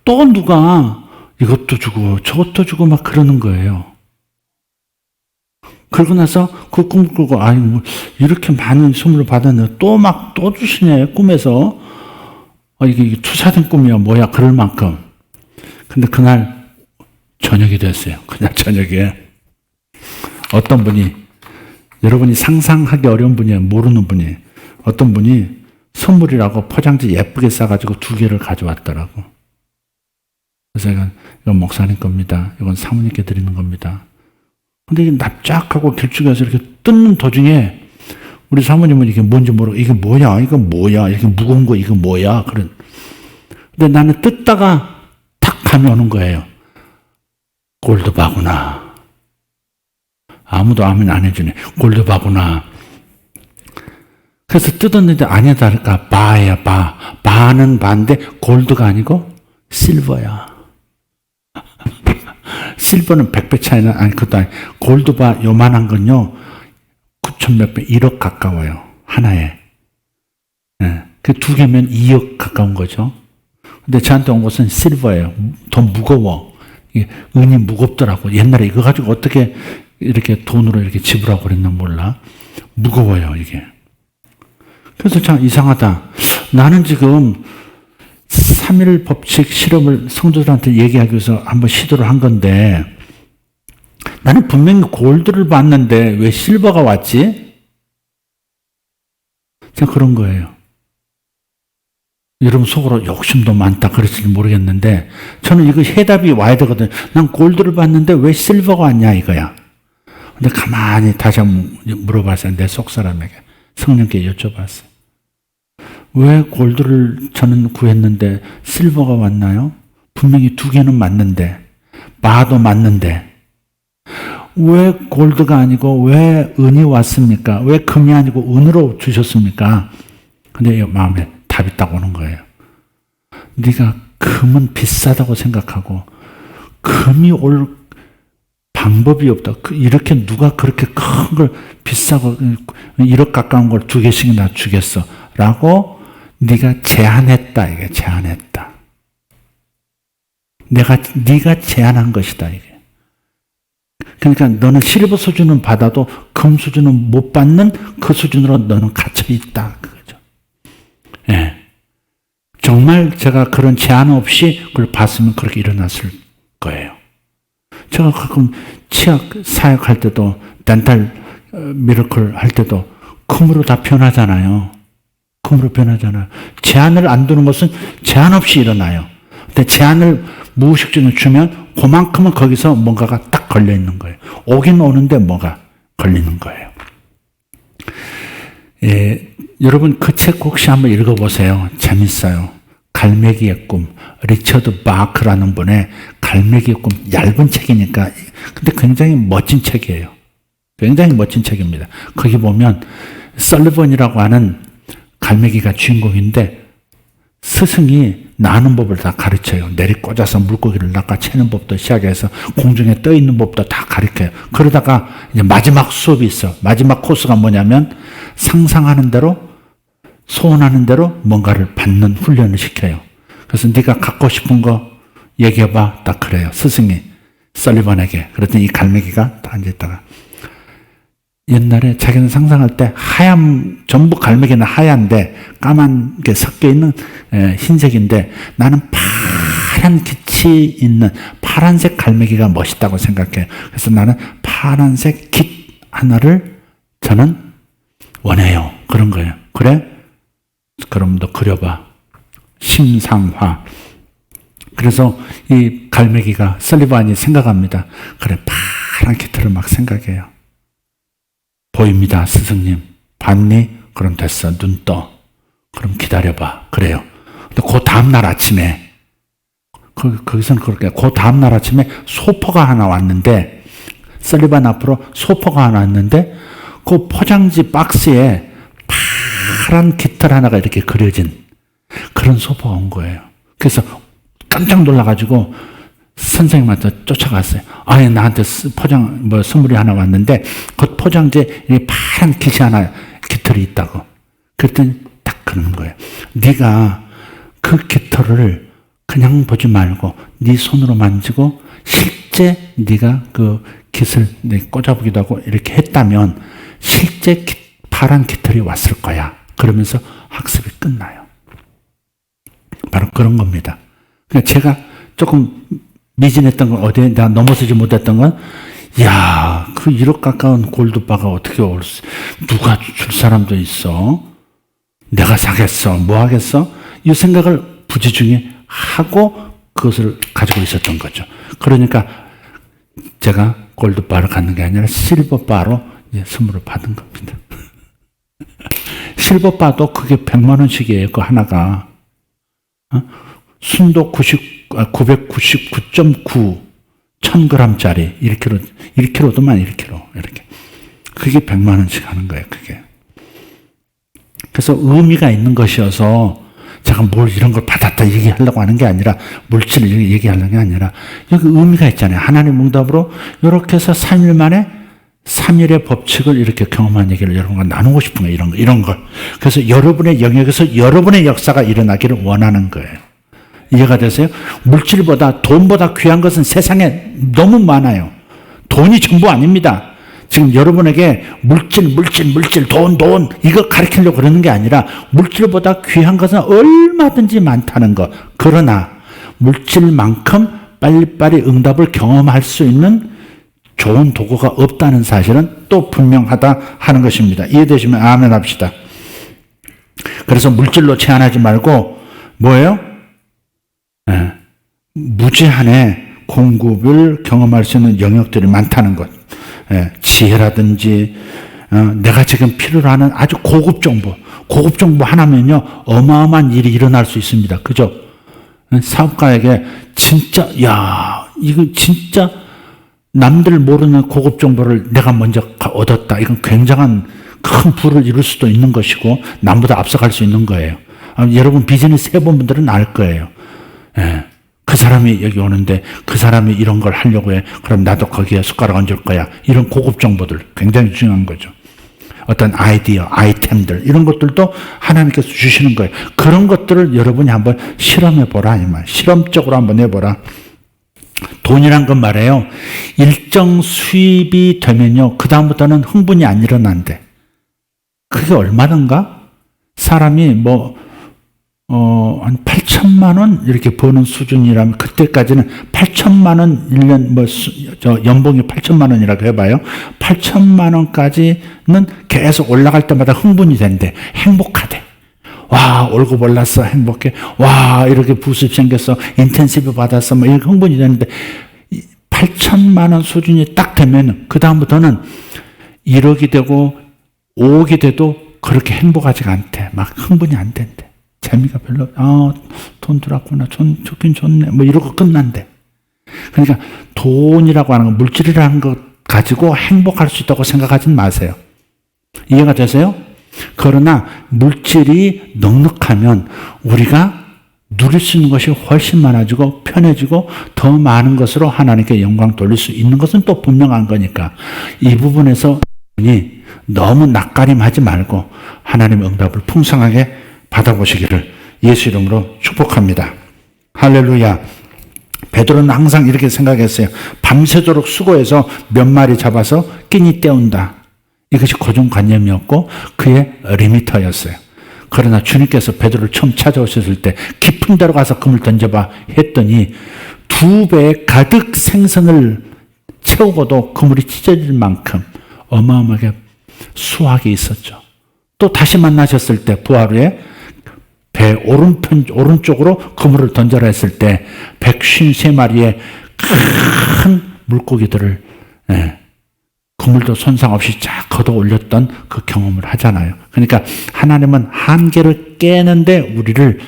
또 누가 이것도 주고 저것도 주고 막 그러는 거예요. 그러고 나서 그 꿈을 꾸고 아니 뭐 이렇게 많은 선물을 받았는데 또 주시네 꿈에서. 이게 투사된 꿈이야 뭐야 그럴 만큼. 근데 그날 저녁이 됐어요. 그날 저녁에 어떤 분이, 여러분이 상상하기 어려운 분이에요. 모르는 분이. 어떤 분이 선물이라고 포장지 예쁘게 싸가지고 2개를 가져왔더라고. 그래서 이건 목사님 겁니다. 이건 사모님께 드리는 겁니다. 근데 이게 납작하고 길쭉해서 이렇게 뜯는 도중에 우리 사모님은 이게 뭔지 모르고 이게 뭐야? 이렇게 무거운 거 이거 뭐야? 근데 나는 뜯다가 탁 감이 오는 거예요. 골드바구나. 아무도 아멘 안 해주네. 골드바구나. 그래서 뜯었는데 아니야 다를까 바야 바. 바는 바인데 골드가 아니고 실버야. 실버는 100배 차이는 아니 그것도 아니. 골드바 요만한 건요 9천 몇 배 1억 가까워요. 하나에. 네. 그 2개면 2억 가까운 거죠. 근데 저한테 온 것은 실버예요. 더 무거워. 이게 은이 무겁더라고. 옛날에 이거 가지고 어떻게 이렇게 돈으로 이렇게 지불하고 그랬나 몰라. 무거워요 이게. 그래서 참 이상하다. 나는 지금 3일 법칙 실험을 성도들한테 얘기하기 위해서 한번 시도를 한 건데 나는 분명히 골드를 봤는데 왜 실버가 왔지? 참 그런 거예요. 여러분 속으로 욕심도 많다 그럴지 모르겠는데 저는 이거 해답이 와야 되거든요. 난 골드를 봤는데 왜 실버가 왔냐 이거야. 근데 가만히 다시 한번 물어봤어요. 내 속사람에게. 성령께 여쭤봤어요. 왜 골드를 저는 구했는데 실버가 왔나요? 분명히 2개는 맞는데 바도 맞는데 왜 골드가 아니고 왜 은이 왔습니까? 왜 금이 아니고 은으로 주셨습니까? 근데 마음에 답이 딱 오는 거예요. 네가 금은 비싸다고 생각하고 금이 올 방법이 없다. 이렇게 누가 그렇게 큰 걸 비싸고 1억 가까운 걸 2개씩이나 주겠어. 라고 네가 제안했다. 이게 제안했다. 네가 제안한 것이다. 이게. 그러니까 너는 실버 수준은 받아도 금 수준은 못 받는 그 수준으로 너는 갇혀 있다. 그거죠. 예. 정말 제가 그런 제안 없이 그걸 봤으면 그렇게 일어났을 거예요. 제가 가끔 치약 사역할 때도 덴탈 미러클 할 때도 금으로 다 변하잖아요. 금으로 변하잖아요. 제한을 안 두는 것은 제한 없이 일어나요. 근데 제한을 무의식적으로 주면 그만큼은 거기서 뭔가가 딱 걸려 있는 거예요. 오긴 오는데 뭐가 걸리는 거예요. 여러분 그 책 혹시 한번 읽어보세요. 재밌어요. 갈매기의 꿈. 리처드 바크라는 분의 갈매기의 꿈. 얇은 책이니까 근데 굉장히 멋진 책이에요. 굉장히 멋진 책입니다. 거기 보면 설리번이라고 하는 갈매기가 주인공인데 스승이 나는 법을 다 가르쳐요. 내리 꽂아서 물고기를 낚아채는 법도 시작해서 공중에 떠 있는 법도 다 가르쳐요. 그러다가 이제 마지막 수업이 있어. 마지막 코스가 뭐냐면 상상하는 대로 소원하는 대로 뭔가를 받는 훈련을 시켜요. 그래서 네가 갖고 싶은 거 얘기해봐. 딱 그래요. 스승이 설리번에게. 그랬더니 이 갈매기가 딱 앉아있다가 옛날에 자기는 상상할 때 전부 갈매기는 하얀데 까만 게 섞여 있는 흰색인데 나는 파란 깃이 있는 파란색 갈매기가 멋있다고 생각해요. 그래서 나는 파란색 깃 하나를 저는 원해요. 그런 거예요. 그래? 그럼 너 그려봐. 심상화. 그래서 이 갈매기가 설리번이 생각합니다. 그래, 파란 깃을 막 생각해요. 보입니다, 스승님. 봤니? 그럼 됐어. 눈 떠. 그럼 기다려봐. 그래요. 근데 그 다음날 아침에, 거기서는 그렇게, 그 다음날 아침에 소포가 하나 왔는데, 설리번 앞으로 소포가 하나 왔는데, 그 포장지 박스에 파란 깃털 하나가 이렇게 그려진 그런 소포가 온 거예요. 그래서 깜짝 놀라가지고, 선생님한테 쫓아갔어요. 아니, 나한테 선물이 하나 왔는데, 그 포장지에 파란 깃털이 있다고. 그랬더니 딱 그러는 거예요. 네가 그 깃털을 그냥 보지 말고, 네 손으로 만지고, 실제 네가 그 깃을 꽂아보기도 하고, 이렇게 했다면, 실제 파란 깃털이 왔을 거야. 그러면서 학습이 끝나요. 바로 그런 겁니다. 그러니까 제가 조금 미진했던 건 어디에 내가 넘어서지 못했던 건, 야, 그 1억 가까운 골드바가 어떻게 누가 줄 사람도 있어? 내가 사겠어? 뭐 하겠어? 이 생각을 부지중에 하고 그것을 가지고 있었던 거죠. 그러니까 제가 골드바를 갖는 게 아니라 실버바로 선물을 받은 겁니다. 실버바도 그게 100만 원씩이에요. 그 하나가. 순도 999.9 1000g짜리 1kg도만 1kg 이렇게. 그게 100만 원씩 하는 거예요. 그게. 그래서 의미가 있는 것이어서 제가 뭘 이런 걸 받았다 얘기하려고 하는 게 아니라, 물질을 얘기하려는 게 아니라, 여기 의미가 있잖아요. 하나님 응답으로 이렇게 해서 3일 만에 3일의 법칙을 이렇게 경험한 얘기를 여러분과 나누고 싶은 거예요. 이런 걸. 그래서 여러분의 영역에서 여러분의 역사가 일어나기를 원하는 거예요. 이해가 되세요? 물질보다, 돈보다 귀한 것은 세상에 너무 많아요. 돈이 전부 아닙니다. 지금 여러분에게 물질, 돈, 이거 가르치려고 그러는 게 아니라, 물질보다 귀한 것은 얼마든지 많다는 것. 그러나, 물질만큼 빨리빨리 응답을 경험할 수 있는 좋은 도구가 없다는 사실은 또 분명하다 하는 것입니다. 이해되시면 아멘 합시다. 그래서 물질로 제한하지 말고, 뭐예요? 무제한의 공급을 경험할 수 있는 영역들이 많다는 것. 지혜라든지, 내가 지금 필요로 하는 아주 고급 정보 하나면요, 어마어마한 일이 일어날 수 있습니다. 그죠? 사업가에게 진짜, 이거 진짜 남들 모르는 고급 정보를 내가 먼저 얻었다. 이건 굉장한 큰 부를 이룰 수도 있는 것이고, 남보다 앞서갈 수 있는 거예요. 여러분 비즈니스 해본 분들은 알 거예요. 그 사람이 여기 오는데 그 사람이 이런 걸 하려고 해. 그럼 나도 거기에 숟가락 얹을 거야. 이런 고급 정보들 굉장히 중요한 거죠. 어떤 아이디어, 아이템들 이런 것들도 하나님께서 주시는 거예요. 그런 것들을 여러분이 한번 실험해 보라. 실험적으로 한번 해보라. 돈이란 건 말이에요. 일정 수입이 되면요, 그 다음부터는 흥분이 안 일어난대. 그게 얼마든가? 사람이 한 8천만 원 이렇게 버는 수준이라면, 그때까지는 8천만 원 1년 연봉이 8천만 원이라고 해봐요. 8천만 원까지는 계속 올라갈 때마다 흥분이 된대. 행복하대. 와, 월급 올랐어. 행복해. 와, 이렇게 부수입 생겼어. 인텐시브 받았어. 이렇게 흥분이 되는데, 8천만 원 수준이 딱 되면 그 다음부터는 1억이 되고 5억이 돼도 그렇게 행복하지가 않대. 막 흥분이 안 된대. 재미가 별로, 돈 들었구나. 좋긴 좋네. 이러고 끝난대. 그러니까 돈이라고 하는 거, 물질이라는 것 가지고 행복할 수 있다고 생각하지 마세요. 이해가 되세요? 그러나 물질이 넉넉하면 우리가 누릴 수 있는 것이 훨씬 많아지고 편해지고 더 많은 것으로 하나님께 영광 돌릴 수 있는 것은 또 분명한 거니까, 이 부분에서 너무 낯가림하지 말고 하나님의 응답을 풍성하게 받아보시기를 예수 이름으로 축복합니다. 할렐루야. 베드로는 항상 이렇게 생각했어요. 밤새도록 수고해서 몇 마리 잡아서 끼니 때운다. 이것이 고정관념이었고 그의 리미터였어요. 그러나 주님께서 베드로를 처음 찾아오셨을 때 깊은 데로 가서 금을 던져봐 했더니 2배 가득 생선을 채우고도 그물이 찢어질 만큼 어마어마하게 수확이 있었죠. 또 다시 만나셨을 때 부활 후에 배 오른쪽으로 그물을 던져라 했을 때 153마리의 큰 물고기들을 그물도 손상 없이 쫙 걷어 올렸던 그 경험을 하잖아요. 그러니까 하나님은 한계를 깨는데 우리를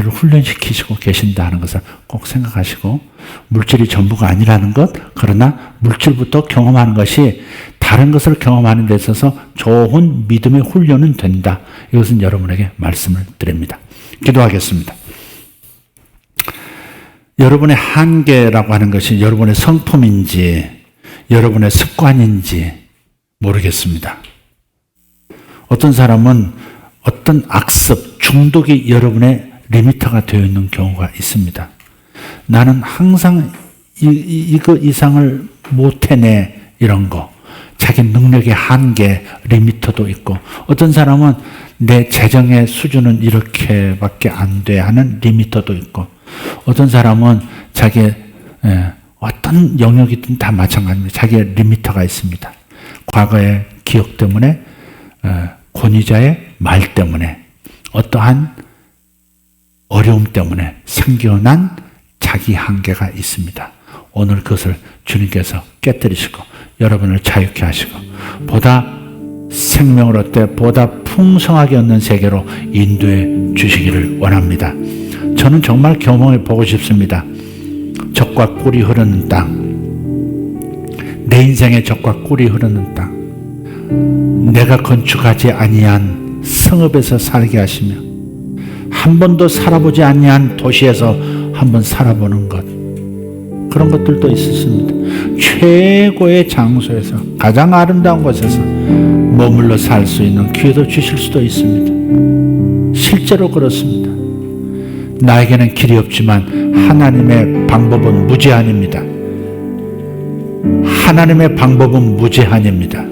훈련시키시고 계신다는 것을 꼭 생각하시고, 물질이 전부가 아니라는 것, 그러나 물질부터 경험하는 것이 다른 것을 경험하는 데 있어서 좋은 믿음의 훈련은 된다. 이것은 여러분에게 말씀을 드립니다. 기도하겠습니다. 여러분의 한계라고 하는 것이 여러분의 성품인지 여러분의 습관인지 모르겠습니다. 어떤 사람은 어떤 악습, 중독이 여러분의 리미터가 되어 있는 경우가 있습니다. 나는 항상 이거 이상을 못 해내, 이런 거. 자기 능력의 한계, 리미터도 있고, 어떤 사람은 내 재정의 수준은 이렇게밖에 안 돼 하는 리미터도 있고, 어떤 사람은 자기의 어떤 영역이든 다 마찬가지입니다. 자기의 리미터가 있습니다. 과거의 기억 때문에, 권위자의 말 때문에, 어떠한 어려움 때문에 생겨난 자기 한계가 있습니다. 오늘 그것을 주님께서 깨뜨리시고 여러분을 자유케 하시고 보다 생명을 얻되 보다 풍성하게 얻는 세계로 인도해 주시기를 원합니다. 저는 정말 경험해 보고 싶습니다. 젖과 꿀이 흐르는 땅, 내 인생의 젖과 꿀이 흐르는 땅, 내가 건축하지 아니한 성읍에서 살게 하시며 한 번도 살아보지 아니한 도시에서 한번 살아보는 것, 그런 것들도 있었습니다. 최고의 장소에서, 가장 아름다운 곳에서 머물러 살 수 있는 기회도 주실 수도 있습니다. 실제로 그렇습니다. 나에게는 길이 없지만 하나님의 방법은 무제한입니다. 하나님의 방법은 무제한입니다.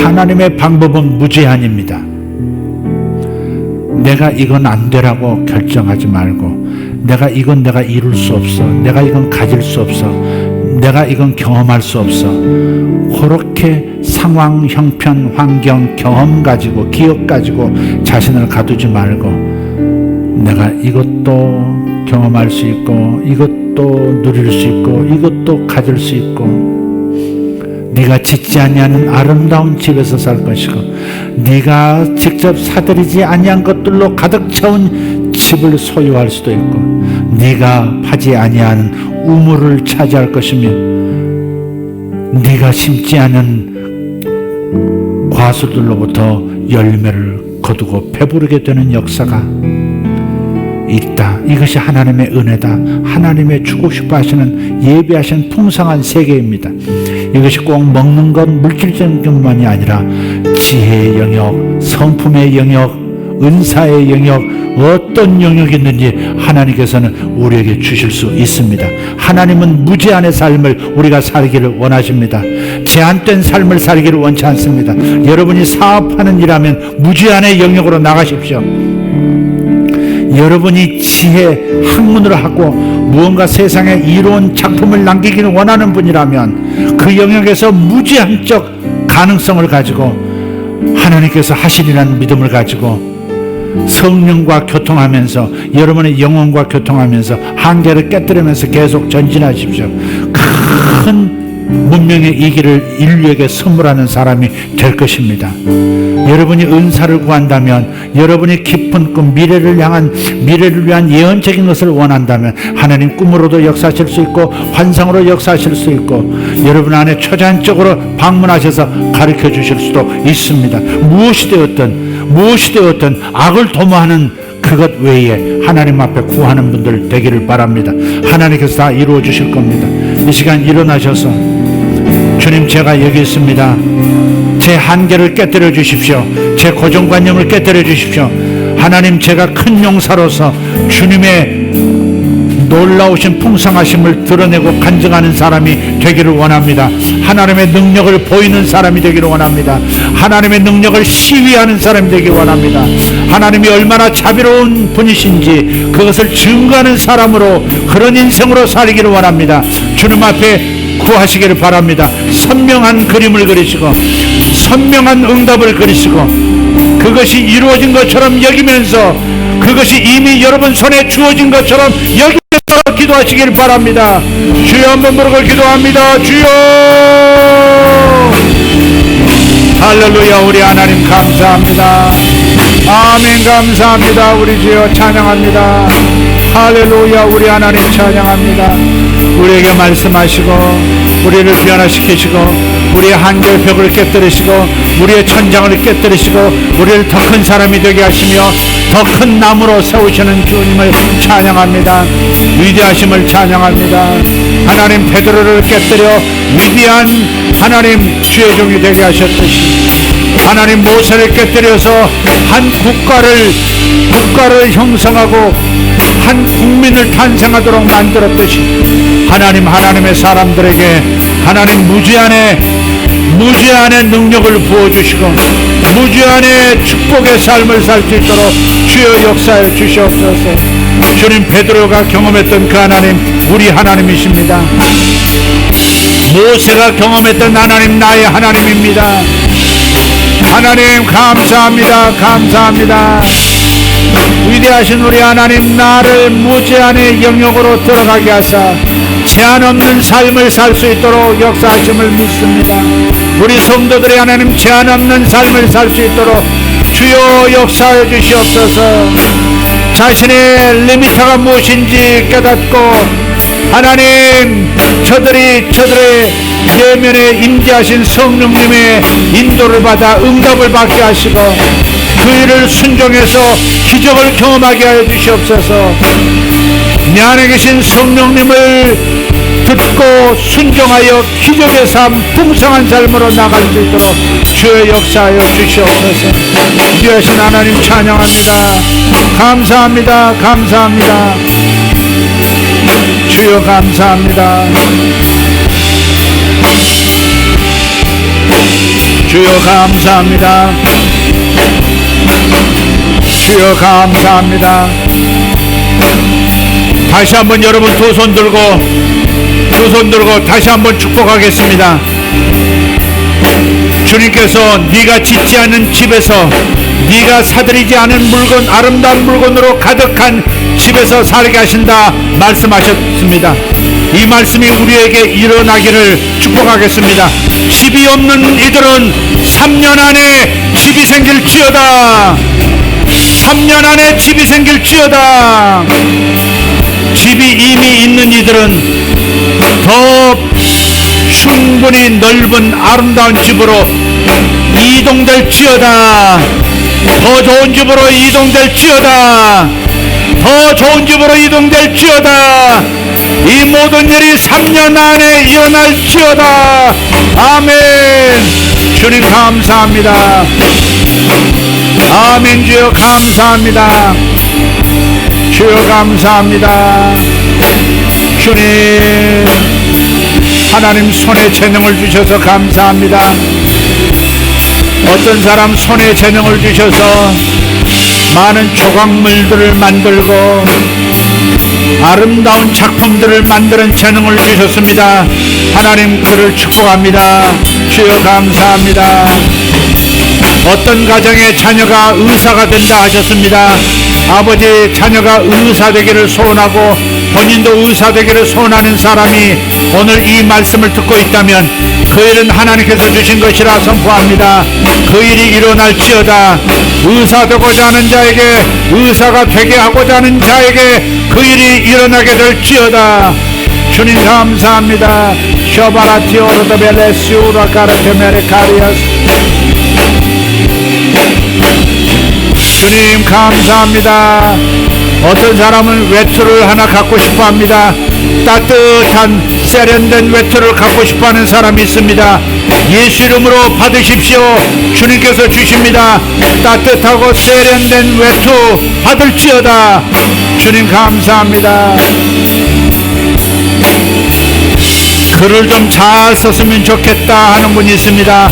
하나님의 방법은 무제한입니다. 내가 이건 안 되라고 결정하지 말고, 내가 이건 내가 이룰 수 없어, 내가 이건 가질 수 없어, 내가 이건 경험할 수 없어, 그렇게 상황, 형편, 환경, 경험 가지고, 기억 가지고 자신을 가두지 말고, 내가 이것도 경험할 수 있고, 이것도 누릴 수 있고, 이것도 가질 수 있고, 네가 짓지 아니하는 아름다운 집에서 살 것이고, 네가 직접 사들이지 아니한 것들로 가득 채운 집을 소유할 수도 있고, 네가 파지 아니하는 우물을 차지할 것이며, 네가 심지 않은 과수들로부터 열매를 거두고 배부르게 되는 역사가 있다. 이것이 하나님의 은혜다. 하나님의 주고 싶어 하시는, 예비하신 풍성한 세계입니다. 이것이 꼭 먹는 것, 물질적인 것만이 아니라 지혜의 영역, 성품의 영역, 은사의 영역, 어떤 영역이든지 하나님께서는 우리에게 주실 수 있습니다. 하나님은 무제한의 삶을 우리가 살기를 원하십니다. 제한된 삶을 살기를 원치 않습니다. 여러분이 사업하는 일하면 무제한의 영역으로 나가십시오. 여러분이 지혜, 학문을 하고 무언가 세상에 이로운 작품을 남기기를 원하는 분이라면 그 영역에서 무제한적 가능성을 가지고 하나님께서 하시리라는 믿음을 가지고 성령과 교통하면서, 여러분의 영혼과 교통하면서 한계를 깨뜨리면서 계속 전진하십시오. 큰 문명의 이 길을 인류에게 선물하는 사람이 될 것입니다. 여러분이 은사를 구한다면, 여러분이 깊은 꿈, 미래를 위한 예언적인 것을 원한다면 하나님 꿈으로도 역사하실 수 있고 환상으로 역사하실 수 있고, 여러분 안에 초자연적으로 방문하셔서 가르쳐 주실 수도 있습니다. 무엇이 되었든 악을 도모하는 그것 외에 하나님 앞에 구하는 분들 되기를 바랍니다. 하나님께서 다 이루어 주실 겁니다. 이 시간 일어나셔서, 주님, 제가 여기 있습니다. 제 한계를 깨뜨려 주십시오. 제 고정관념을 깨뜨려 주십시오. 하나님, 제가 큰 용사로서 주님의 놀라우신 풍성하심을 드러내고 간증하는 사람이 되기를 원합니다. 하나님의 능력을 보이는 사람이 되기를 원합니다. 하나님의 능력을 시위하는 사람이 되기를 원합니다. 하나님이 얼마나 자비로운 분이신지 그것을 증거하는 사람으로, 그런 인생으로 살기를 원합니다. 주님 앞에 구하시기를 바랍니다. 선명한 그림을 그리시고 선명한 응답을 그리시고 그것이 이루어진 것처럼 여기면서, 그것이 이미 여러분 손에 주어진 것처럼 여기면서 기도하시길 바랍니다. 주여, 한번 부르고 기도합니다. 주여, 할렐루야. 우리 하나님 감사합니다. 아멘. 감사합니다. 우리 주여 찬양합니다. 할렐루야. 우리 하나님 찬양합니다. 우리에게 말씀하시고 우리를 변화시키시고 우리의 한결 벽을 깨뜨리시고 우리의 천장을 깨뜨리시고 우리를 더 큰 사람이 되게 하시며 더 큰 나무로 세우시는 주님을 찬양합니다. 위대하심을 찬양합니다. 하나님 베드로를 깨뜨려 위대한 하나님 주의 종이 되게 하셨듯이 하나님 모세를 깨뜨려서 한 국가를 형성하고 한 국민을 탄생하도록 만들었듯이 하나님의 사람들에게 하나님 무제한의 능력을 부어주시고 무제한의 축복의 삶을 살 수 있도록 주여 역사해 주시옵소서. 주님, 베드로가 경험했던 그 하나님 우리 하나님이십니다. 모세가 경험했던 하나님 나의 하나님입니다. 하나님 감사합니다. 감사합니다. 위대하신 우리 하나님, 나를 무제한의 영역으로 들어가게 하사 제한 없는 삶을 살 수 있도록 역사하심을 믿습니다. 우리 성도들의 하나님, 제한 없는 삶을 살 수 있도록 주여 역사해 주시옵소서. 자신의 리미터가 무엇인지 깨닫고 하나님, 저들의 내면에 임재하신 성령님의 인도를 받아 응답을 받게 하시고 그 일을 순종해서 기적을 경험하게 하여 주시옵소서. 내 안에 계신 성령님을 듣고 순종하여 기적의 삶, 풍성한 삶으로 나갈 수 있도록 주의 역사하여 주시옵소서. 귀하신 하나님 찬양합니다. 감사합니다. 감사합니다. 주여 감사합니다. 주여 감사합니다. 주여 감사합니다. 다시 한번 여러분 두 손 들고 다시 한번 축복하겠습니다. 주님께서 네가 짓지 않은 집에서, 네가 사들이지 않은 물건, 아름다운 물건으로 가득한 집에서 살게 하신다 말씀하셨습니다. 이 말씀이 우리에게 일어나기를 축복하겠습니다. 집이 없는 이들은 3년 안에 집이 생길지어다. 3년 안에 집이 생길지어다. 집이 이미 있는 이들은 더 충분히 넓은 아름다운 집으로 이동될지어다. 더 좋은 집으로 이동될지어다. 더 좋은 집으로 이동될지어다. 이 모든 일이 3년 안에 일어날지어다. 아멘. 주님 감사합니다. 아멘. 주여 감사합니다. 주여 감사합니다. 주님, 하나님 손에 재능을 주셔서 감사합니다. 어떤 사람 손에 재능을 주셔서 많은 조각물들을 만들고 아름다운 작품들을 만드는 재능을 주셨습니다. 하나님 그를 축복합니다. 주여 감사합니다. 어떤 가정의 자녀가 의사가 된다 하셨습니다. 아버지, 자녀가 의사 되기를 소원하고 본인도 의사 되기를 소원하는 사람이 오늘 이 말씀을 듣고 있다면 그 일은 하나님께서 주신 것이라 선포합니다. 그 일이 일어날지어다. 의사 되고자 하는 자에게, 의사가 되게 하고자 하는 자에게 그 일이 일어나게 될지어다. 주님 감사합니다. 셔바라티오르다벨레시우라 카르테메레카리아스. 주님 감사합니다. 어떤 사람은 외투를 하나 갖고 싶어 합니다. 따뜻한 세련된 외투를 갖고 싶어 하는 사람이 있습니다. 예수 이름으로 받으십시오. 주님께서 주십니다. 따뜻하고 세련된 외투 받을지어다. 주님 감사합니다. 글을 좀 잘 썼으면 좋겠다 하는 분이 있습니다.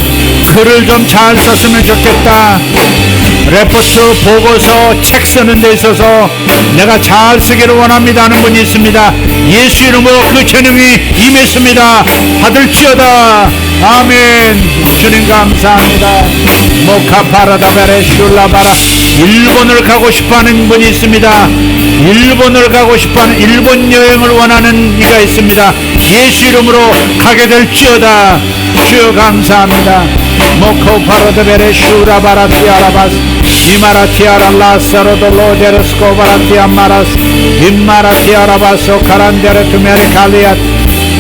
글을 좀 잘 썼으면 좋겠다. 레포트, 보고서, 책 쓰는 데 있어서 내가 잘 쓰기를 원합니다 하는 분이 있습니다. 예수 이름으로 그 재능이 임했습니다. 받을지어다. 아멘. 주님 감사합니다. 모카파라다베레 슐라바라. 일본을 가고 싶어하는 분이 있습니다. 일본을 가고 싶어하는, 일본 여행을 원하는 이가 있습니다. 예수 이름으로 가게 될지어다. 주여 감사합니다. 모코파라다베레 슈라바라티아라바스 이마라티아랄라사로돌로데르스코바라티아마라스 임마라티아라바소 카란데레투메리칼리앗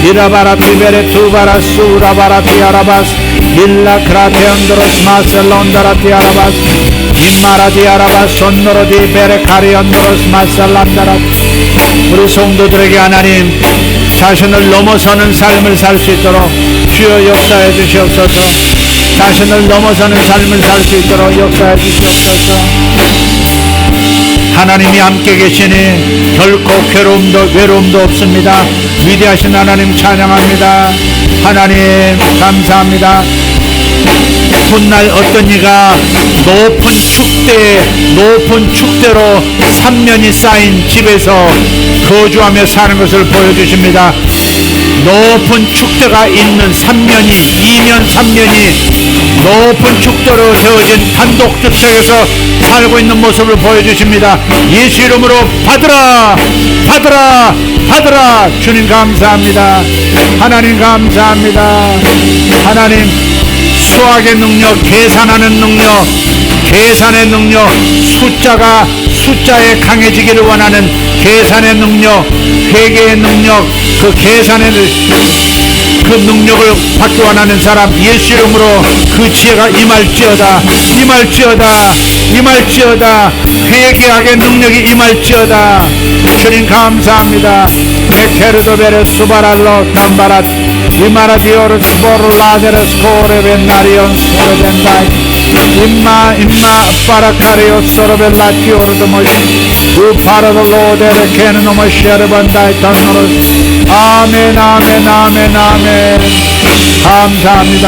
이라바라티베레투바라수라바라티아라바스 일라크라테온드로스 마셀론다라티아라바스 임마라디아라바 손노로디 베레카리언노로스 마살란다라. 우리 성도들에게 하나님 자신을 넘어서는 삶을 살 수 있도록 주여 역사해 주시옵소서. 자신을 넘어서는 삶을 살 수 있도록 역사해 주시옵소서. 하나님이 함께 계시니 결코 외로움도 없습니다. 위대하신 하나님 찬양합니다. 하나님 감사합니다. 훗날 어떤 이가 높은 축대로 3면이 쌓인 집에서 거주하며 사는 것을 보여주십니다. 높은 축대가 있는 2면 3면이 높은 축대로 세워진 단독주택에서 살고 있는 모습을 보여주십니다. 예수 이름으로 받으라. 주님 감사합니다. 하나님 감사합니다. 하나님 수학의 능력, 계산하는 능력, 계산의 능력, 숫자에 강해지기를 원하는 계산의 능력, 회계의 능력, 그 계산의 그 능력을 받기 원하는 사람 예수 이름으로 그 지혜가 임할지어다. 회개하게 능력이 임할지어다. 주님 감사합니다. 에케르도베레 수바랄로 담바랏 이마라디오르 스포르 라데레스 코레 벤나리온 소레벤다이 임마 파라카리오 소르벨라티오르도모시 우파라돌로데레 케르노모시아르반다이 던노르스. 아멘. 감사합니다.